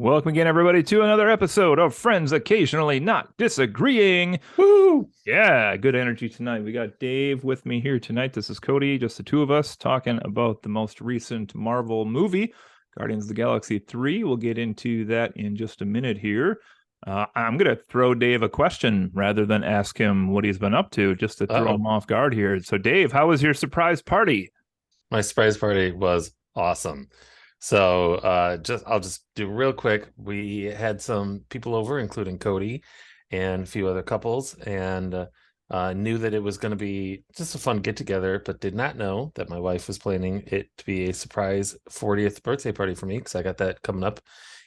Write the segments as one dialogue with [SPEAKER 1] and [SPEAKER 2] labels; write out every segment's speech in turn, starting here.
[SPEAKER 1] Welcome again, everybody, to another episode of Friends Occasionally Not Disagreeing.
[SPEAKER 2] Woo!
[SPEAKER 1] Yeah, good energy tonight. We got Dave with me here tonight. This is Cody, just the two of us talking about the most recent Marvel movie, Guardians of the Galaxy 3. We'll get into that in just a minute here. I'm going to throw Dave a question rather than ask him what he's been up to, just to throw him off guard here. So, Dave, how was your surprise party?
[SPEAKER 2] My surprise party was awesome. So I'll just do real quick. We had some people over, including Cody and a few other couples, and knew that it was going to be just a fun get together, but did not know that my wife was planning it to be a surprise 40th birthday party for me, because I got that coming up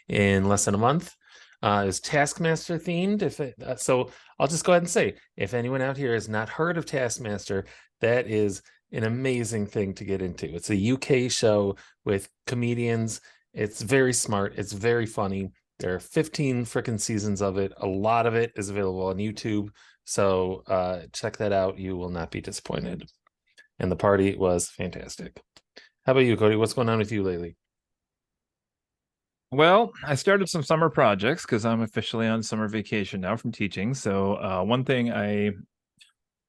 [SPEAKER 2] in less than a month. It was Taskmaster themed. So I'll just go ahead and say, if anyone out here has not heard of Taskmaster, that is an amazing thing to get into. It's a UK show with comedians. It's very smart. It's very funny. There are 15 freaking seasons of it. A lot of it is available on YouTube. So check that out. You will not be disappointed. And the party was fantastic. How about you, Cody? What's going on with you lately?
[SPEAKER 1] Well, I started some summer projects because I'm officially on summer vacation now from teaching. So one thing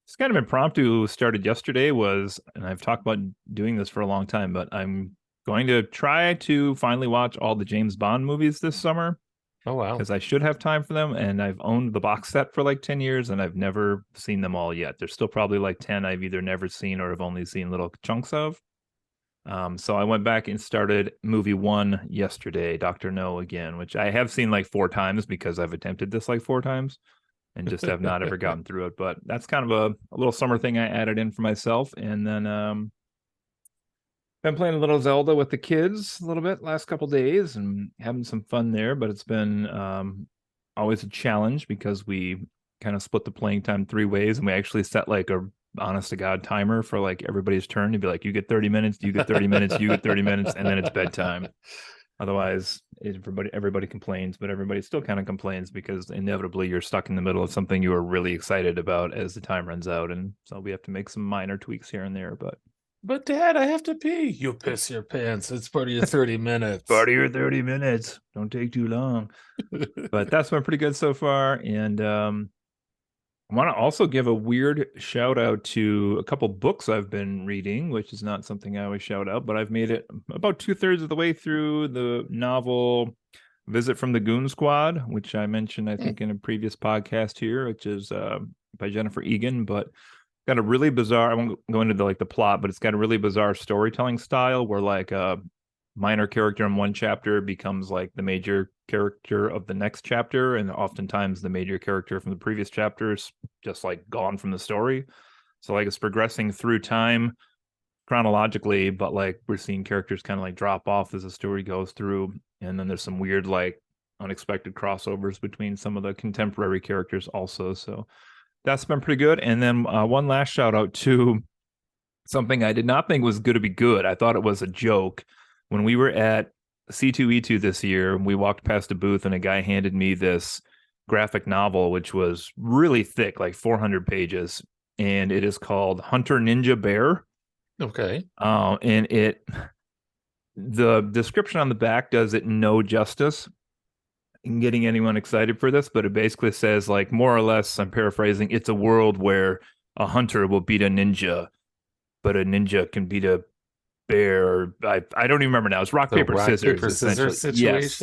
[SPEAKER 1] it's kind of impromptu started yesterday was, and I've talked about doing this for a long time, but I'm going to try to finally watch all the James Bond movies this summer.
[SPEAKER 2] Oh, wow.
[SPEAKER 1] Because I should have time for them, and I've owned the box set for like 10 years, and I've never seen them all yet. There's still probably like 10 I've either never seen or have only seen little chunks of. So I went back and started movie 1 yesterday, Dr. No again, which I have seen like 4 times because I've attempted this like 4 times and just have not ever gotten through it. But that's kind of a little summer thing I added in for myself. And then been playing a little Zelda with the kids a little bit last couple days and having some fun there. But it's been always a challenge because we kind of split the playing time 3 ways, and we actually set like a honest to God timer for like everybody's turn to be like, you get 30 minutes, you get 30 minutes, you get 30 minutes, and then it's bedtime. Otherwise, everybody complains, but everybody still kind of complains because inevitably you're stuck in the middle of something you are really excited about as the time runs out. And so we have to make some minor tweaks here and there.
[SPEAKER 2] But Dad, I have to pee. You piss your pants. It's part of your 30 minutes.
[SPEAKER 1] Part of your 30 minutes. Don't take too long. But that's been pretty good so far. And I want to also give a weird shout out to a couple books I've been reading, which is not something I always shout out, but I've made it about 2/3 of the way through the novel Visit from the Goon Squad, which I mentioned, I think, in a previous podcast here, which is by Jennifer Egan, but got a really bizarre, I won't go into the plot, but it's got a really bizarre storytelling style where like a minor character in one chapter becomes like the major character of the next chapter, and oftentimes the major character from the previous chapter is just like gone from the story. So like it's progressing through time chronologically, but like we're seeing characters kind of like drop off as the story goes through, and then there's some weird like unexpected crossovers between some of the contemporary characters also. So that's been pretty good. And then one last shout out to something I did not think was going to be good. I thought it was a joke. When we were at C2E2 this year, we walked past a booth and a guy handed me this graphic novel, which was really thick, like 400 pages. And it is called Hunter Ninja Bear.
[SPEAKER 2] Okay.
[SPEAKER 1] And the description on the back does it no justice in getting anyone excited for this, but it basically says, like, more or less, I'm paraphrasing, it's a world where a hunter will beat a ninja, but a ninja can beat a bear. I don't even remember now. It's rock, paper, scissors
[SPEAKER 2] situation.
[SPEAKER 1] Yes,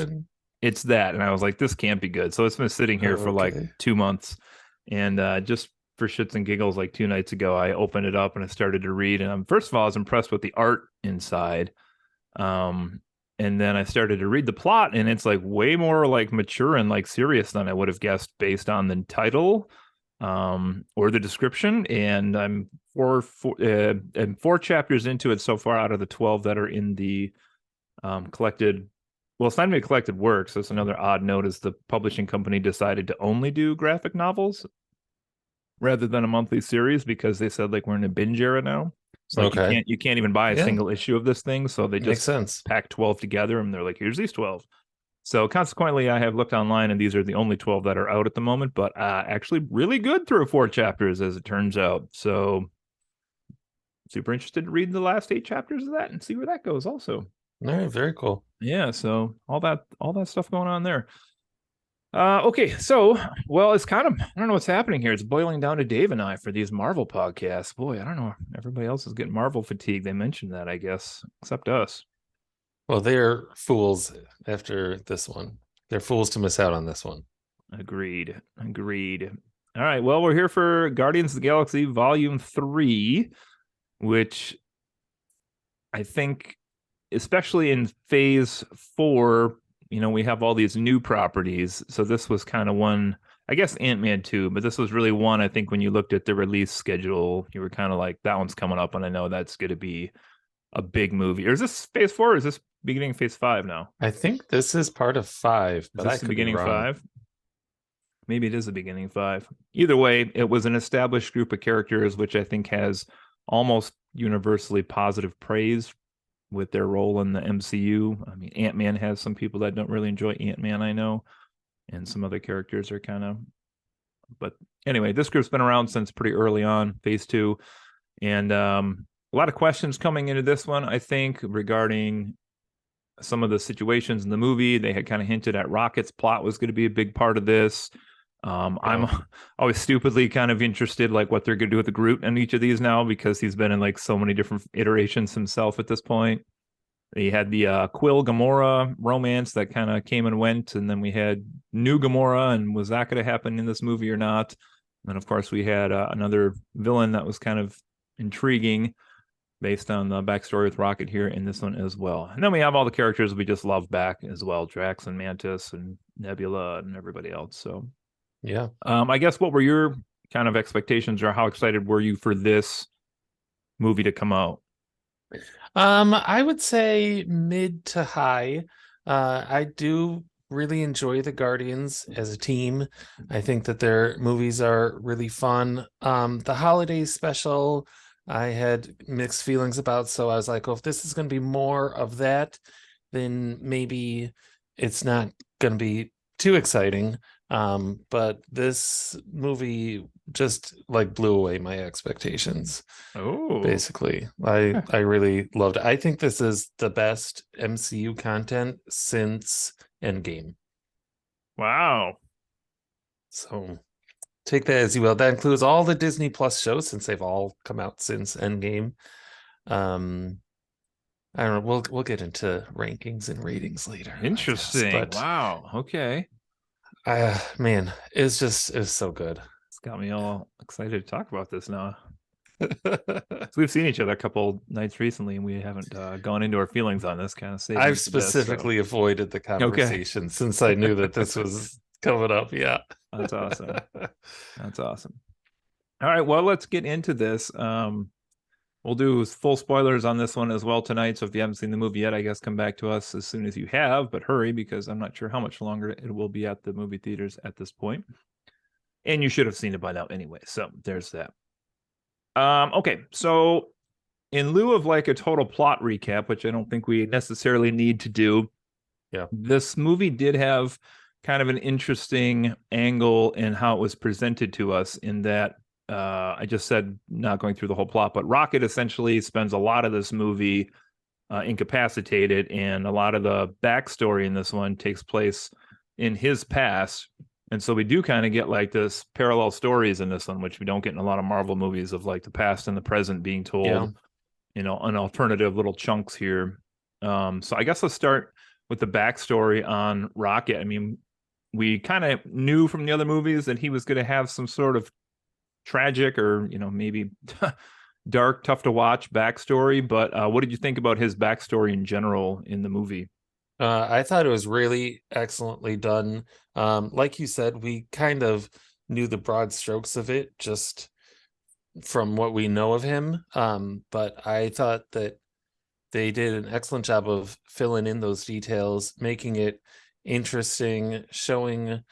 [SPEAKER 1] it's that. And I was like, this can't be good. So it's been sitting here for like 2 months. And just for shits and giggles, like 2 nights ago, I opened it up and I started to read. And first of all, I was impressed with the art inside. And then I started to read the plot, and it's like way more like mature and like serious than I would have guessed based on the title or the description. And I'm 4 chapters into it so far out of the 12 that are in the collected. Well, it's not even a collected work, so it's another odd note is the publishing company decided to only do graphic novels rather than a monthly series because they said like we're in a binge era now. So like you can't even buy a single issue of this thing. So they just pack 12 together and they're like, here's these 12. So consequently, I have looked online and these are the only 12 that are out at the moment, but actually really good through 4 chapters as it turns out. So super interested to read the last 8 chapters of that and see where that goes also.
[SPEAKER 2] All right, very cool.
[SPEAKER 1] Yeah, so all that stuff going on there. Okay, so well, it's kind of I don't know what's happening here. It's boiling down to Dave and I for these Marvel podcasts. Boy, I don't know. Everybody else is getting Marvel fatigue. They mentioned that, I guess, except us.
[SPEAKER 2] Well, they're fools after this one. They're fools to miss out on this one.
[SPEAKER 1] Agreed. Agreed. All right. Well, we're here for Guardians of the Galaxy Volume 3, which I think, especially in phase 4, we have all these new properties. So this was kind of one, I guess Ant-Man 2, but this was really one, I think when you looked at the release schedule, you were kind of like, that one's coming up, and I know that's going to be a big movie. Or is this phase 4 or is this beginning phase 5 now?
[SPEAKER 2] I think this is part of 5,
[SPEAKER 1] Is
[SPEAKER 2] but I
[SPEAKER 1] this the
[SPEAKER 2] could be
[SPEAKER 1] beginning
[SPEAKER 2] wrong.
[SPEAKER 1] 5? Maybe it is the beginning 5. Either way, it was an established group of characters, which I think has almost universally positive praise with their role in the MCU. I mean, Ant-Man has some people that don't really enjoy Ant-Man, I know, and some other characters are kind of. But anyway, this group's been around since pretty early on, phase 2, and a lot of questions coming into this one, I think, regarding some of the situations in the movie. They had kind of hinted at Rocket's plot was going to be a big part of this. I'm
[SPEAKER 2] Yeah.
[SPEAKER 1] always stupidly kind of interested, like what they're going to do with the Groot in each of these now, because he's been in like so many different iterations himself at this point. They had the Quill Gamora romance that kind of came and went, and then we had new Gamora, and was that going to happen in this movie or not? And then, of course, we had another villain that was kind of intriguing based on the backstory with Rocket here in this one as well. And then we have all the characters we just love back as well, Drax and Mantis and Nebula and everybody else. So,
[SPEAKER 2] Yeah.
[SPEAKER 1] I guess what were your kind of expectations, or how excited were you for this movie to come out?
[SPEAKER 2] I would say mid to high. I do really enjoy the Guardians as a team. I think that their movies are really fun. The holiday special, I had mixed feelings about, so I was like, oh, if this is going to be more of that, then maybe it's not going to be too exciting. But this movie just like blew away my expectations.
[SPEAKER 1] Oh,
[SPEAKER 2] Basically, I really loved it. I think this is the best MCU content since Endgame.
[SPEAKER 1] wow.
[SPEAKER 2] So take that as you will. That includes all the Disney Plus shows since they've all come out since Endgame. Um, I don't know. We'll get into rankings and ratings later, I guess.
[SPEAKER 1] Interesting.
[SPEAKER 2] But
[SPEAKER 1] Wow. Okay.
[SPEAKER 2] man, it's so good.
[SPEAKER 1] It's got me all excited to talk about this now. So we've seen each other a couple nights recently, and we haven't gone into our feelings on this, kind of saving
[SPEAKER 2] I've
[SPEAKER 1] it for this. So,
[SPEAKER 2] specifically avoided the
[SPEAKER 1] okay.
[SPEAKER 2] conversation since I knew that this was coming up. Yeah.
[SPEAKER 1] That's awesome. That's awesome. All right, well, let's get into this. We'll do full spoilers on this one as well tonight. So if you haven't seen the movie yet, I guess come back to us as soon as you have, but hurry, because I'm not sure how much longer it will be at the movie theaters at this point. And you should have seen it by now anyway. So there's that. Okay, so in lieu of like a total plot recap, which I don't think we necessarily need to do,
[SPEAKER 2] Yeah.
[SPEAKER 1] this movie did have kind of an interesting angle in how it was presented to us, in that I just said, not going through the whole plot, but Rocket essentially spends a lot of this movie incapacitated, and a lot of the backstory in this one takes place in his past. And so we do kind of get like this parallel stories in this one, which we don't get in a lot of Marvel movies, of like the past and the present being
[SPEAKER 2] Yeah.
[SPEAKER 1] told, an alternative little chunks here. So I guess let's start with the backstory on Rocket. I mean, we kind of knew from the other movies that he was going to have some sort of tragic, or maybe dark, tough to watch backstory. But what did you think about his backstory in general in the movie?
[SPEAKER 2] I thought it was really excellently done. Like you said, we kind of knew the broad strokes of it just from what we know of him. But I thought that they did an excellent job of filling in those details, making it interesting, showing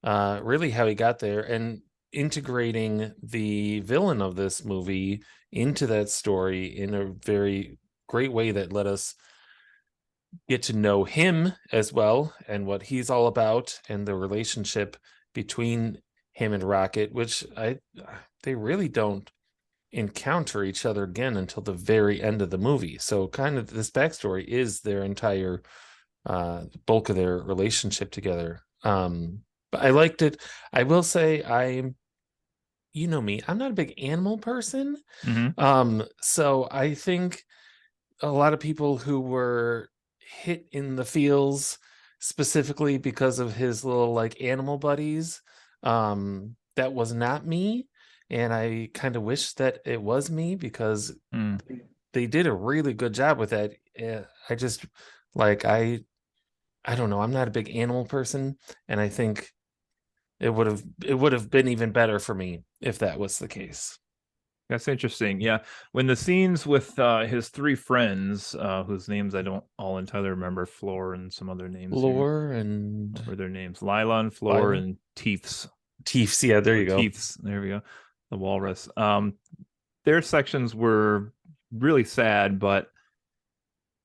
[SPEAKER 2] really how he got there, and integrating the villain of this movie into that story in a very great way that let us get to know him as well, and what he's all about, and the relationship between him and Rocket, which they really don't encounter each other again until the very end of the movie. So kind of this backstory is their entire bulk of their relationship together. But I liked it. I will say you know me, I'm not a big animal person.
[SPEAKER 1] Mm-hmm.
[SPEAKER 2] So I think a lot of people who were hit in the feels specifically because of his little like animal buddies, that was not me. And I kind of wish that it was me because
[SPEAKER 1] Mm.
[SPEAKER 2] they did a really good job with that. I just like I don't know. I'm not a big animal person, and I think it would have been even better for me if that was the case.
[SPEAKER 1] That's interesting. Yeah. When the scenes with his three friends, whose names I don't all entirely remember, Floor and some other names here.
[SPEAKER 2] Lore
[SPEAKER 1] What
[SPEAKER 2] and
[SPEAKER 1] were their names? Lila and Floor
[SPEAKER 2] Lila,
[SPEAKER 1] and Teeths.
[SPEAKER 2] Teefs. Yeah, there
[SPEAKER 1] Or
[SPEAKER 2] you go.
[SPEAKER 1] Teeths. There we go. The walrus. Their sections were really sad, but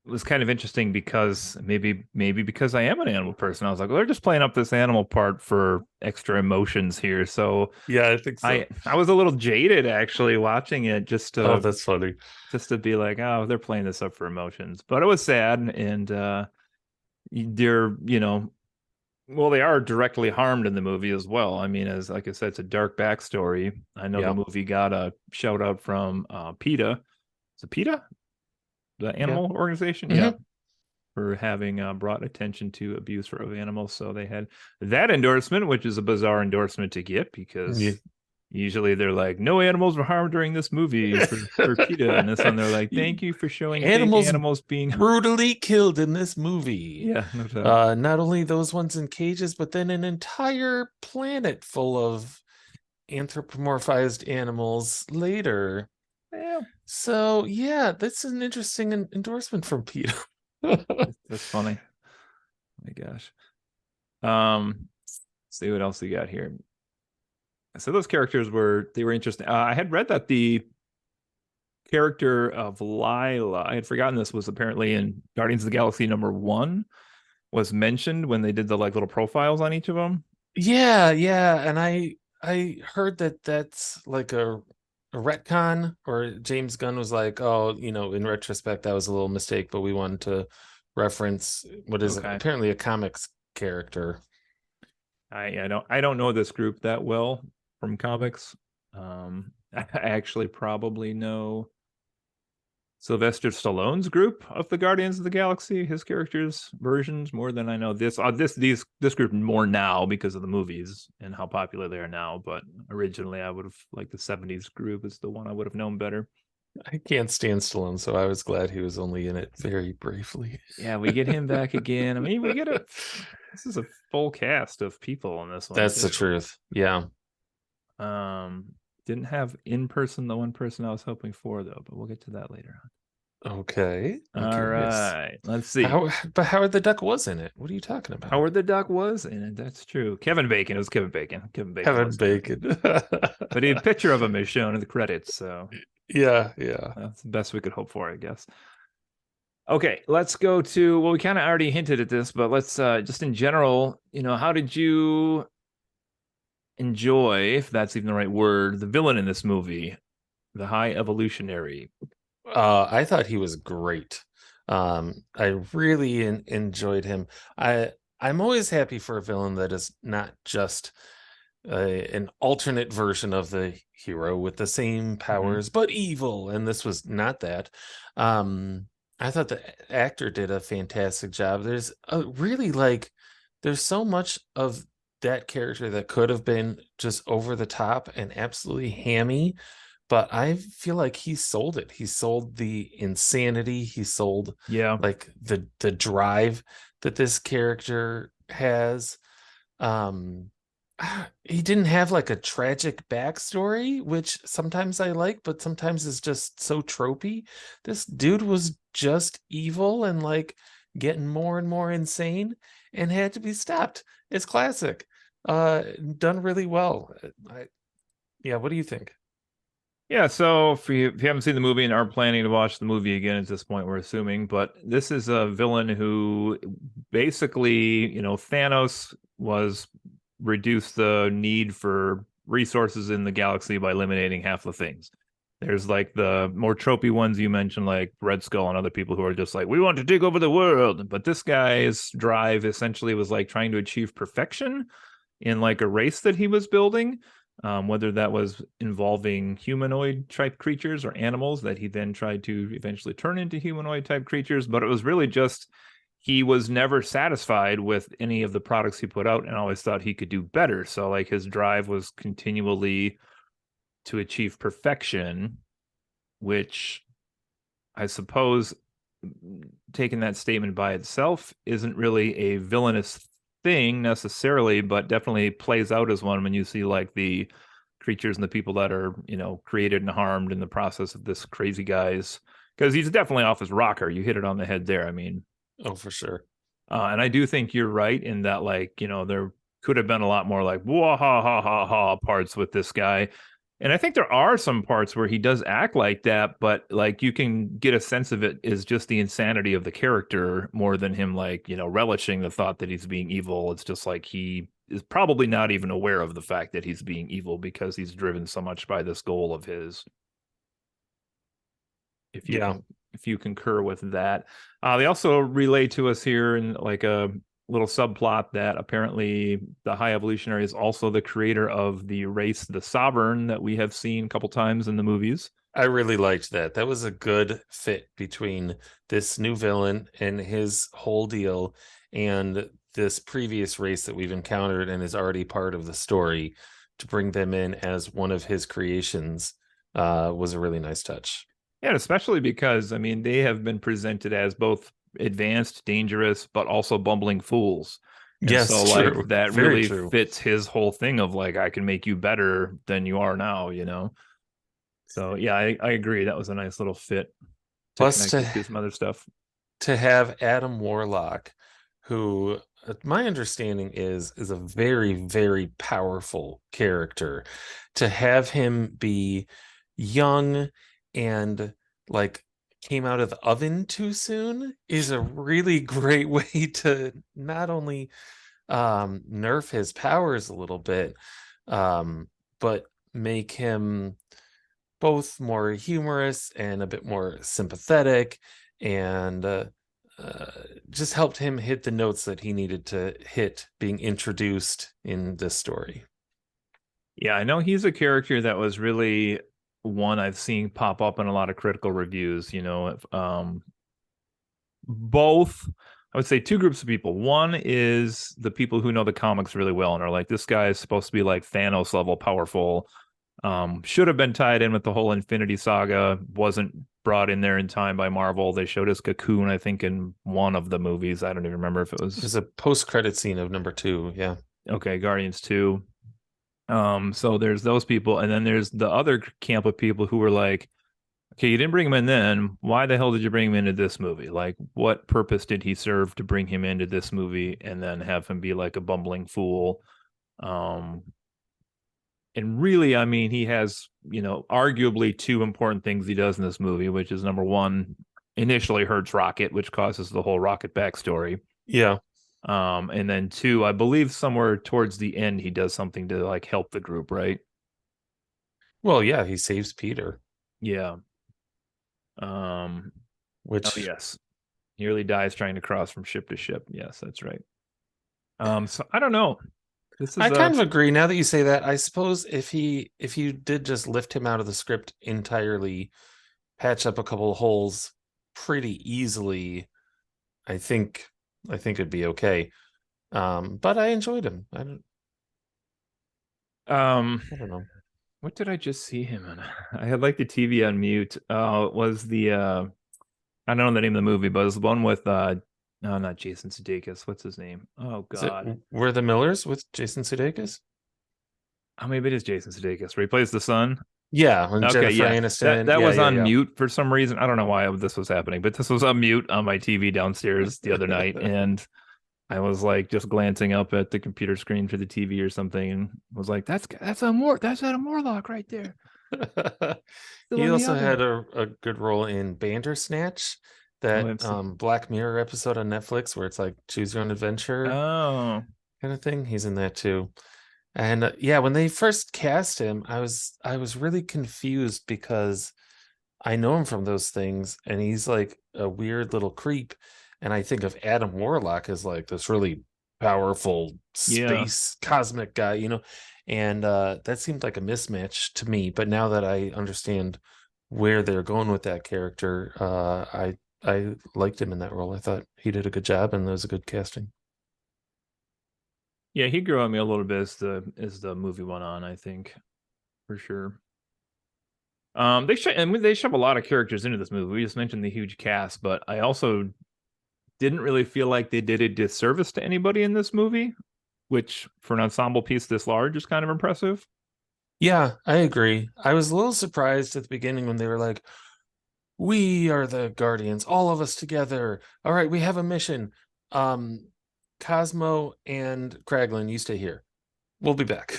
[SPEAKER 1] it was kind of interesting because maybe because I am an animal person, I was like, well, they're just playing up this animal part for extra emotions here. So
[SPEAKER 2] Yeah, I think so.
[SPEAKER 1] I was a little jaded actually watching it
[SPEAKER 2] Oh, that's funny.
[SPEAKER 1] just to be like, oh, they're playing this up for emotions. But it was sad, and they're well, they are directly harmed in the movie as well. I mean, as like I said, it's a dark backstory. I know the
[SPEAKER 2] Yeah,
[SPEAKER 1] movie got a shout out from PETA. Is it PETA, the
[SPEAKER 2] yeah.
[SPEAKER 1] animal organization? Yeah,
[SPEAKER 2] Hmm.
[SPEAKER 1] for having brought attention to abuse of animals. So they had that endorsement, which is a bizarre endorsement to get
[SPEAKER 2] Yeah.
[SPEAKER 1] because usually they're like, no animals were harmed during this movie for PETA. And this one, they're like, thank you for showing fake
[SPEAKER 2] Animals
[SPEAKER 1] animals being.
[SPEAKER 2] brutally killed in this movie.
[SPEAKER 1] Yeah, no doubt.
[SPEAKER 2] Not only those ones in cages, but then an entire planet full of anthropomorphized animals later.
[SPEAKER 1] Yeah,
[SPEAKER 2] So yeah, that's an interesting endorsement from Peter.
[SPEAKER 1] that's funny. Oh my gosh. Let's see what else we got here. So those characters were interesting. I had read that the character of Lila, I had forgotten this was apparently in Guardians of the Galaxy #1, was mentioned when they did the like little profiles on each of them.
[SPEAKER 2] Yeah, yeah, and I heard that that's like a retcon, or James Gunn was like, oh, in retrospect, that was a little mistake, but we wanted to reference what is
[SPEAKER 1] Okay.
[SPEAKER 2] apparently a comics character.
[SPEAKER 1] I don't know this group that well from comics. I actually probably know Sylvester Stallone's group of the Guardians of the Galaxy, his characters versions more than I know this group more now because of the movies and how popular they are now. But originally, I would have like the '70s group is the one I would have known better.
[SPEAKER 2] I can't stand Stallone, so I was glad he was only in it very briefly.
[SPEAKER 1] Yeah, we get him back again. I mean, we get a this is a full cast of people in this one
[SPEAKER 2] That's
[SPEAKER 1] too.
[SPEAKER 2] the truth. Yeah.
[SPEAKER 1] Didn't have in person the one person I was hoping for though, but we'll get to that later
[SPEAKER 2] Okay.
[SPEAKER 1] on.
[SPEAKER 2] I'm
[SPEAKER 1] All
[SPEAKER 2] curious.
[SPEAKER 1] right, let's see.
[SPEAKER 2] But Howard the Duck was in it. What are you talking about?
[SPEAKER 1] Howard the Duck was in it. That's true. Kevin Bacon. It was Kevin Bacon. Kevin Bacon
[SPEAKER 2] Kevin
[SPEAKER 1] was in it.
[SPEAKER 2] Bacon.
[SPEAKER 1] But a picture of him is shown in the credits, so
[SPEAKER 2] Yeah, yeah.
[SPEAKER 1] that's the best we could hope for, I guess. Okay, let's go to well, we kind of already hinted at this, but let's just in general, how did you enjoy, if that's even the right word, the villain in this movie, the High Evolutionary?
[SPEAKER 2] I thought he was great. I really enjoyed him. I'm always happy for a villain that is not just an alternate version of the hero with the same
[SPEAKER 1] Mm-hmm.
[SPEAKER 2] powers but evil, and this was not that. I thought the actor did a fantastic job. There's a really there's so much of that character that could have been just over the top and absolutely hammy, but I feel like he sold it. He sold the insanity. He sold
[SPEAKER 1] Yeah.
[SPEAKER 2] like the drive that this character has. Um he didn't have like a tragic backstory, which sometimes I like, but sometimes is just so tropey. This dude was just evil and like getting more and more insane and had to be stopped. It's classic. Done really well. Yeah, what do you think?
[SPEAKER 1] Yeah, so if you haven't seen the movie and are planning to watch the movie again at this point, we're assuming, but this is a villain who basically, Thanos was reduced the need for resources in the galaxy by eliminating half the things. There's like the more tropey ones you mentioned, like Red Skull and other people who are just like, we want to take over the world. But this guy's drive essentially was like trying to achieve perfection in like a race that he was building, whether that was involving humanoid type creatures or animals that he then tried to eventually turn into humanoid type creatures. But it was really just he was never satisfied with any of the products he put out and always thought he could do better. So like his drive was continually to achieve perfection, which I suppose, taking that statement by itself isn't really a villainous thing necessarily, but definitely plays out as one when you see like the creatures and the people that are, created and harmed in the process of this crazy guy's, because he's definitely off his rocker. You hit it on the head there. I mean,
[SPEAKER 2] Oh, for sure.
[SPEAKER 1] and I do think you're right in that, like, there could have been a lot more like wah ha ha ha ha parts with this guy. And I think there are some parts where he does act like that, but like you can get a sense of it is just the insanity of the character more than him, like, relishing the thought that he's being evil. It's just like he is probably not even aware of the fact that he's being evil because he's driven so much by this goal of his. If you
[SPEAKER 2] Yeah.
[SPEAKER 1] can, if you concur with that. They also relay to us here in like a little subplot that apparently the High Evolutionary is also the creator of the race, the Sovereign, that we have seen a couple times in the movies.
[SPEAKER 2] I really liked that. That was a good fit between this new villain and his whole deal and this previous race that we've encountered and is already part of the story. To bring them in as one of his creations was a really nice touch.
[SPEAKER 1] Yeah, especially because I mean they have been presented as both advanced, dangerous, but also bumbling fools. And so
[SPEAKER 2] Yes,
[SPEAKER 1] like
[SPEAKER 2] true.
[SPEAKER 1] that
[SPEAKER 2] Very
[SPEAKER 1] really
[SPEAKER 2] true.
[SPEAKER 1] fits his whole thing of like I can make you better than you are now. So yeah, I agree. That was a nice little fit to
[SPEAKER 2] Plus
[SPEAKER 1] connect it to some other stuff.
[SPEAKER 2] to have Adam Warlock, who my understanding is a very, very powerful character. To have him be young and like came out of the oven too soon is a really great way to not only nerf his powers a little bit, but make him both more humorous and a bit more sympathetic, and uh, just helped him hit the notes that he needed to hit being introduced in this story.
[SPEAKER 1] Yeah, I know he's a character that was really one I've seen pop up in a lot of critical reviews. Both, I would say two groups of people. One is the people who know the comics really well and are like, this guy is supposed to be like Thanos level powerful. Should have been tied in with the whole Infinity Saga, wasn't brought in there in time by Marvel. They showed us Cocoon, I think, in one of the movies. I don't even remember if it was
[SPEAKER 2] There's a post-credit scene of number 2. Yeah.
[SPEAKER 1] okay, Guardians 2. So there's those people, and then there's the other camp of people who were like, okay, you didn't bring him in then. Why the hell did you bring him into this movie? Like, what purpose did he serve to bring him into this movie and then have him be like a bumbling fool? Um, and really, I mean, he has, arguably two important things he does in this movie, which is number one, initially hurts Rocket, which causes the whole Rocket backstory.
[SPEAKER 2] Yeah.
[SPEAKER 1] And then two, I believe somewhere towards the end, he does something to like help the group, right?
[SPEAKER 2] Well, yeah, he saves Peter,
[SPEAKER 1] Yeah. Oh
[SPEAKER 2] which
[SPEAKER 1] yes, nearly dies trying to cross from ship to ship. Yes, that's right. So I don't know. This is
[SPEAKER 2] I kind of agree. Now that you say that, I suppose if you did just lift him out of the script entirely, patch up a couple of holes pretty easily, I think it'd be okay. But I enjoyed him. I don't know.
[SPEAKER 1] what did I just see him in? I had like the TV on mute. Was the I don't know the name of the movie, but it was the one with no, not Jason Sudeikis. What's his name? Oh
[SPEAKER 2] Is it
[SPEAKER 1] God.
[SPEAKER 2] We're the Millers with Jason Sudeikis?
[SPEAKER 1] Oh, maybe it is Jason Sudeikis where he plays the son.
[SPEAKER 2] Yeah, and
[SPEAKER 1] Okay,
[SPEAKER 2] Jennifer
[SPEAKER 1] yeah. That
[SPEAKER 2] Aniston.
[SPEAKER 1] that
[SPEAKER 2] Yeah,
[SPEAKER 1] was
[SPEAKER 2] yeah,
[SPEAKER 1] on
[SPEAKER 2] yeah.
[SPEAKER 1] mute for some reason. I don't know why this was happening, but this was on mute on my TV downstairs the other night, and I was like just glancing up at the computer screen for the TV or something, and was like, that's Adam Warlock right there, still
[SPEAKER 2] He
[SPEAKER 1] in the
[SPEAKER 2] also had
[SPEAKER 1] oven."
[SPEAKER 2] a good role in Bandersnatch,
[SPEAKER 1] Oh,
[SPEAKER 2] that
[SPEAKER 1] MC.
[SPEAKER 2] Black Mirror episode on Netflix where it's like choose your own adventure
[SPEAKER 1] Oh,
[SPEAKER 2] kind of thing. He's in that too. And yeah, when they first cast him, I was really confused because I know him from those things, and he's like a weird little creep. And I think of Adam Warlock as like this really powerful
[SPEAKER 1] Yeah.
[SPEAKER 2] space cosmic guy, and that seemed like a mismatch to me. But now that I understand where they're going with that character, I liked him in that role. I thought he did a good job, and that was a good casting.
[SPEAKER 1] Yeah, he grew on me a little bit as the movie went on, I think, for sure. They shove a lot of characters into this movie. We just mentioned the huge cast, but I also didn't really feel like they did a disservice to anybody in this movie, which for an ensemble piece this large is kind of impressive.
[SPEAKER 2] Yeah, I agree. I was a little surprised at the beginning when they were like, "We are the Guardians, all of us together. All right, we have a mission. Um, Cosmo and Kraglin, you stay here. We'll be back."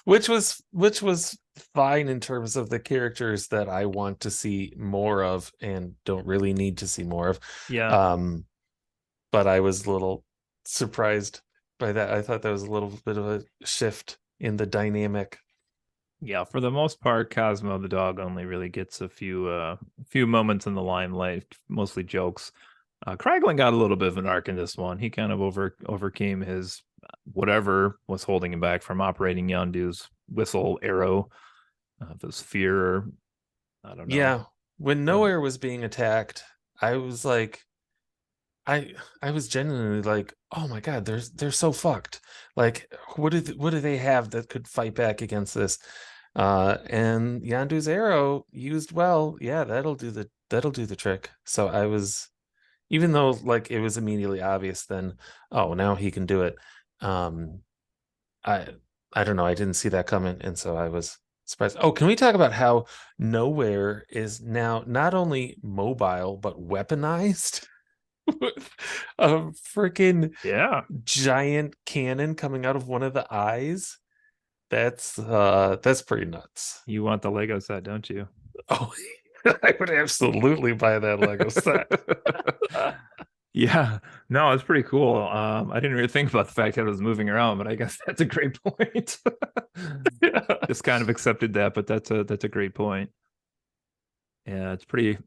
[SPEAKER 2] Which was fine in terms of the characters that I want to see more of and don't really need to see more of.
[SPEAKER 1] Yeah.
[SPEAKER 2] Um, but I was a little surprised by that. I thought that was a little bit of a shift in the dynamic.
[SPEAKER 1] Yeah, for the most part, Cosmo the dog only really gets a few moments in the limelight, mostly jokes. Kraglin got a little bit of an arc in this one. He kind of overcame his whatever was holding him back from operating Yondu's whistle arrow, of his fear, or I don't know.
[SPEAKER 2] Yeah, when
[SPEAKER 1] But
[SPEAKER 2] Nowhere was being attacked, I was like, I was genuinely like, oh my God, they're so fucked. Like, what do they have that could fight back against this? And Yandu's arrow used well, yeah, that'll do the trick. So I was, even though like it was immediately obvious, then oh now he can do it. Um, I I don't know, I didn't see that coming, and so I was surprised. Oh, can we talk about how Nowhere is now not only mobile but weaponized? With a freaking
[SPEAKER 1] yeah,
[SPEAKER 2] giant cannon coming out of one of the eyes. That's pretty nuts.
[SPEAKER 1] you want the Lego set, don't you?
[SPEAKER 2] Oh, I would absolutely buy that Lego set.
[SPEAKER 1] Yeah, no, it's pretty cool. I didn't really think about the fact that it was moving around, but I guess that's a great point.
[SPEAKER 2] Yeah.
[SPEAKER 1] Just kind of accepted that, but that's a great point. Yeah, it's pretty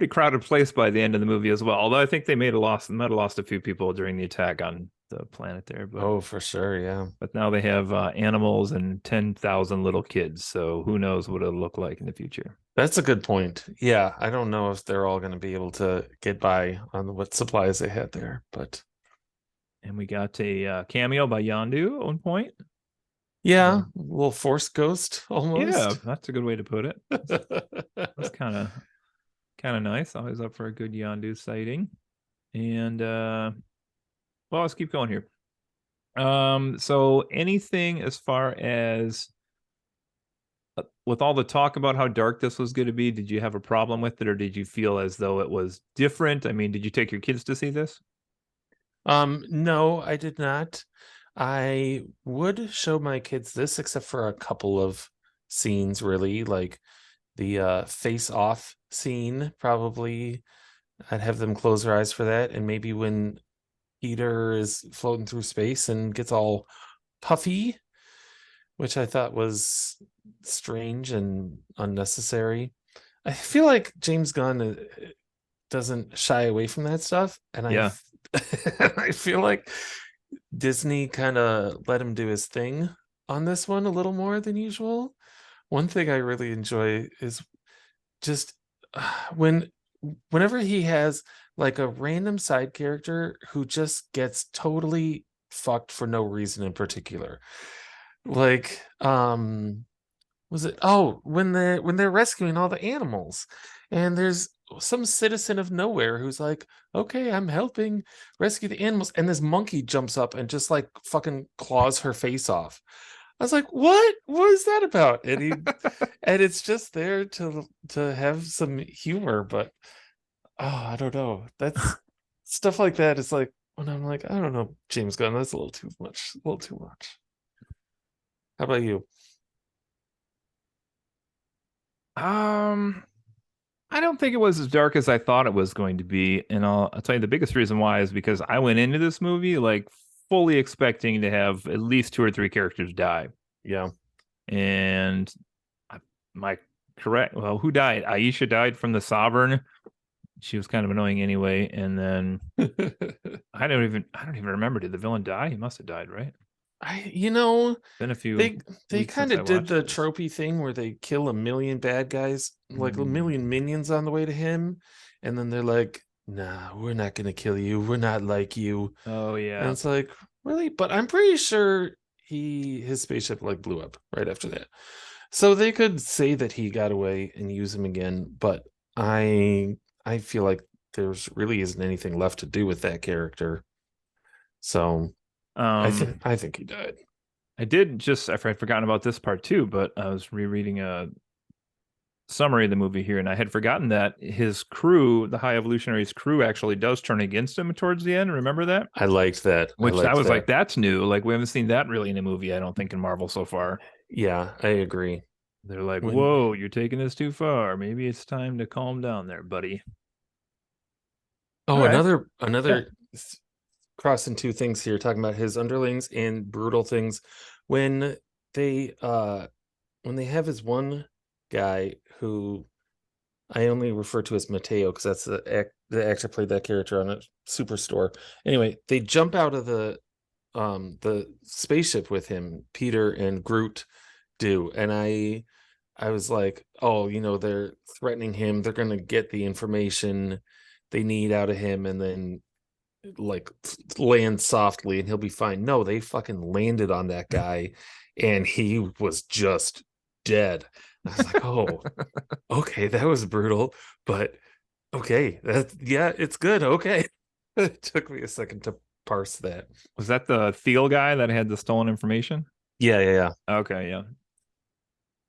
[SPEAKER 1] crowded place by the end of the movie as well. Although I think might have lost a few people during the attack on the planet there,
[SPEAKER 2] Oh, for sure, yeah.
[SPEAKER 1] but now they have animals and 10,000 little kids, so who knows what it'll look like in the future.
[SPEAKER 2] That's a good point. Yeah, I don't know if they're all going to be able to get by on what supplies they had there, but
[SPEAKER 1] And we got a cameo by Yondu at one point.
[SPEAKER 2] yeah,
[SPEAKER 1] Um,
[SPEAKER 2] a little Force Ghost
[SPEAKER 1] yeah,
[SPEAKER 2] almost.
[SPEAKER 1] that's a good way to put it. That's kind of nice. Always up for a good Yondu sighting. And well, let's keep going here. So anything as far as with all the talk about how dark this was going to be, did you have a problem with it, or did you feel as though it was different? I mean, did you take your kids to see this?
[SPEAKER 2] No, I did not. I would show my kids this except for a couple of scenes really, like the face off scene, probably I'd have them close their eyes for that, and maybe when Peter is floating through space and gets all puffy, which I thought was strange and unnecessary. I feel like James Gunn doesn't shy away from that stuff, and I
[SPEAKER 1] Yeah.
[SPEAKER 2] I feel like Disney kind of let him do his thing on this one a little more than usual. One thing I really enjoy is just when whenever he has like a random side character who just gets totally fucked for no reason in particular. Like was it, oh, when they're rescuing all the animals and there's some citizen of nowhere who's like, okay, I'm helping rescue the animals, and this monkey jumps up and just like fucking claws her face off. I was like, what is that about? And it's just there to have some humor, but oh, I don't know, that's stuff like that is like when I'm like, I don't know, James Gunn, that's a little too much, a little too much. How about you?
[SPEAKER 1] Um, I don't think it was as dark as I thought it was going to be, and I'll tell you the biggest reason why is because I went into this movie like fully expecting to have at least 2 or 3 characters die.
[SPEAKER 2] Yeah.
[SPEAKER 1] And my correct, well, who died? Aisha died from the Sovereign. She was kind of annoying anyway. And then I don't even remember. Did the villain die? He must have died, right?
[SPEAKER 2] You know,
[SPEAKER 1] Been a few
[SPEAKER 2] they
[SPEAKER 1] weeks
[SPEAKER 2] kind
[SPEAKER 1] since I
[SPEAKER 2] of did
[SPEAKER 1] watched
[SPEAKER 2] the
[SPEAKER 1] this.
[SPEAKER 2] tropey thing where they kill a million bad guys, like a million minions on the way to him, and then they're like, "Nah, we're not gonna kill you. We're not like you."
[SPEAKER 1] Oh
[SPEAKER 2] And
[SPEAKER 1] yeah.
[SPEAKER 2] it's like, really? But I'm pretty sure his spaceship like blew up right after that. So they could say that he got away and use him again, but I feel like there's really isn't anything left to do with that character. So I think he died.
[SPEAKER 1] I did just I'd forgotten about this part too, but I was rereading a summary of the movie here, and I had forgotten that his crew, the High Evolutionary's crew, actually does turn against him towards the end. Remember that?
[SPEAKER 2] I liked that. I
[SPEAKER 1] Which I
[SPEAKER 2] liked
[SPEAKER 1] was like,
[SPEAKER 2] that.
[SPEAKER 1] that's new. Like we haven't seen that really in a movie, I don't think, in Marvel so far.
[SPEAKER 2] Yeah, I agree.
[SPEAKER 1] They're like,
[SPEAKER 2] When
[SPEAKER 1] whoa, you're taking this too far. Maybe it's time to calm down there, buddy. All
[SPEAKER 2] oh,
[SPEAKER 1] right. Yeah.
[SPEAKER 2] another crossing two things here, talking about his underlings and brutal things. When they when they have his one guy who I only refer to as Mateo because that's the actor played that character on a Superstore. Anyway, they jump out of the spaceship with him, Peter and Groot do, and I was like, oh, they're threatening him. They're gonna get the information they need out of him, and then like land softly, and he'll be fine. No, they fucking landed on that guy, and he was just dead. I was like, oh, okay, that was brutal, but okay, it's good. Okay, it took me a second to parse that.
[SPEAKER 1] Was that the Thiel guy that had the stolen information?
[SPEAKER 2] Yeah, yeah, yeah.
[SPEAKER 1] Okay, yeah.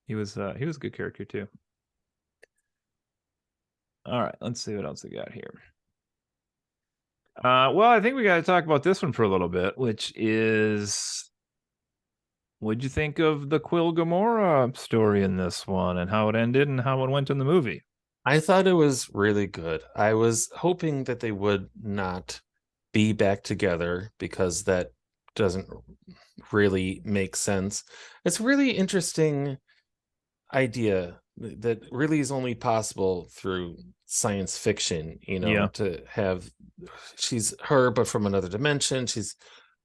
[SPEAKER 1] He was a good character too. All right, let's see what else we got here. Well, I think we got to talk about this one for a little bit, which is what'd you think of the Quill Gamora story in this one and how it ended and how it went in the movie?
[SPEAKER 2] I thought it was really good. I was hoping that they would not be back together because that doesn't really make sense. It's a really interesting idea that really is only possible through science fiction,
[SPEAKER 1] Yeah.
[SPEAKER 2] to have she's her but from another dimension. She's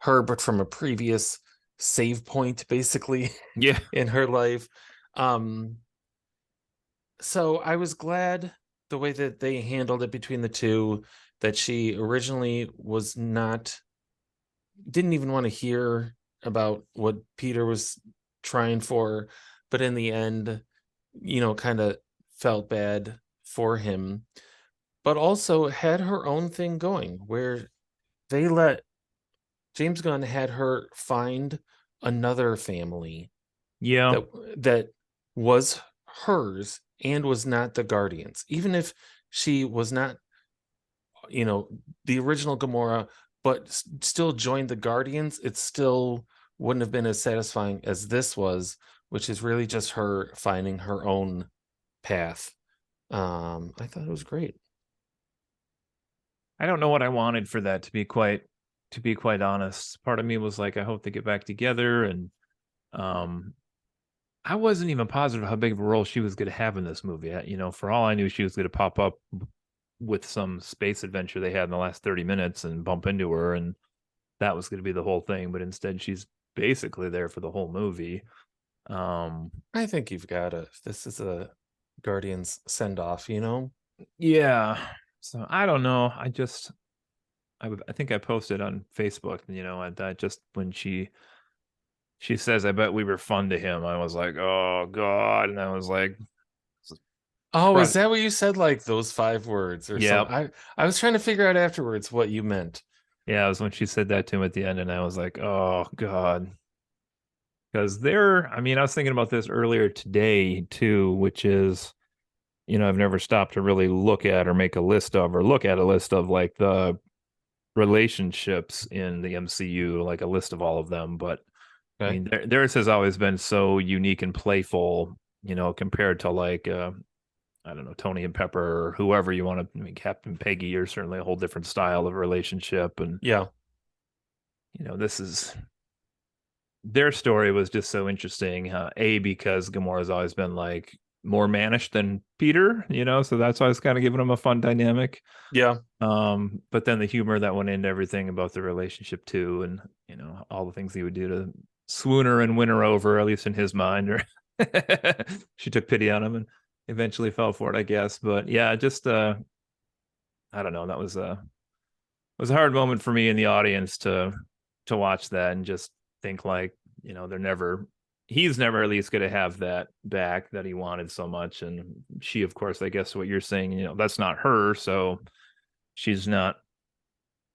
[SPEAKER 2] her but from a previous save point basically
[SPEAKER 1] Yeah.
[SPEAKER 2] in her life. Um so I was glad the way that they handled it between the two, that she originally was not didn't even want to hear about what Peter was trying for, but in the end, kind of felt bad for him, but also had her own thing going where they let James Gunn had her find another family
[SPEAKER 1] Yeah.
[SPEAKER 2] that was hers and was not the Guardians. Even if she was not, the original Gamora, but still joined the Guardians, it still wouldn't have been as satisfying as this was, which is really just her finding her own path. I thought it was great.
[SPEAKER 1] I don't know what I wanted for that to be quite honest. Part of me was like, I hope they get back together, and um I wasn't even positive how big of a role she was going to have in this movie. For all I knew, she was going to pop up with some space adventure they had in the last 30 minutes and bump into her, and that was going to be the whole thing. But instead, she's basically there for the whole movie.
[SPEAKER 2] I think you've got this is a Guardians send off.
[SPEAKER 1] Yeah. So I don't know. I think I posted on Facebook, and I just when she says, "I bet we were fun to him," I was like, "Oh God," and I was like,
[SPEAKER 2] Oh, is that what you said? Like those 5 words or
[SPEAKER 1] "Yeah,
[SPEAKER 2] something? I was trying to figure out afterwards what you meant.
[SPEAKER 1] yeah." It was when she said that to him at the end, and I was like, "Oh God," because I mean, I was thinking about this earlier today too, which is, I've never stopped to really look at or make a list of or look at a list of like the relationships in the MCU, like a list of all of them, but I
[SPEAKER 2] Okay.
[SPEAKER 1] mean, theirs has always been so unique and playful, compared to like, I don't know, Tony and Pepper or whoever you want to. I mean, Captain Peggy are certainly a whole different style of relationship, and
[SPEAKER 2] Yeah.
[SPEAKER 1] this is their story was just so interesting. Because Gamora's always been like more mannish than Peter, so that's why I was kind of giving him a fun dynamic.
[SPEAKER 2] Yeah.
[SPEAKER 1] But then the humor that went into everything about the relationship too, and all the things he would do to swoon her and win her over, at least in his mind, or she took pity on him and eventually fell for it, I guess. But yeah, just I don't know, that was a hard moment for me in the audience to watch that and just think like, they're never he's never at least going to have that back that he wanted so much. And she, of course, I guess what you're saying, that's not her, so she's not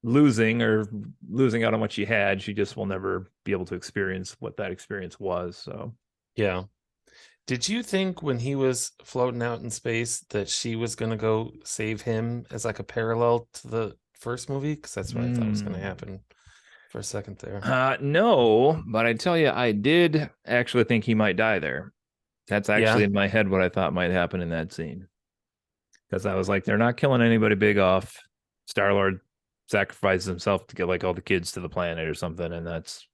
[SPEAKER 1] losing out on what she had. She just will never be able to experience what that experience was. So
[SPEAKER 2] Yeah. Did you think when he was floating out in space that she was going to go save him as like a parallel to the first movie? Because that's what I thought was going to happen for a second there.
[SPEAKER 1] no, but I tell you, I did actually think he might die there. That's actually
[SPEAKER 2] Yeah.
[SPEAKER 1] in my head what I thought might happen in that scene. Because I was like, they're not killing anybody big off. Star Lord sacrifices himself to get like all the kids to the planet or something, and that's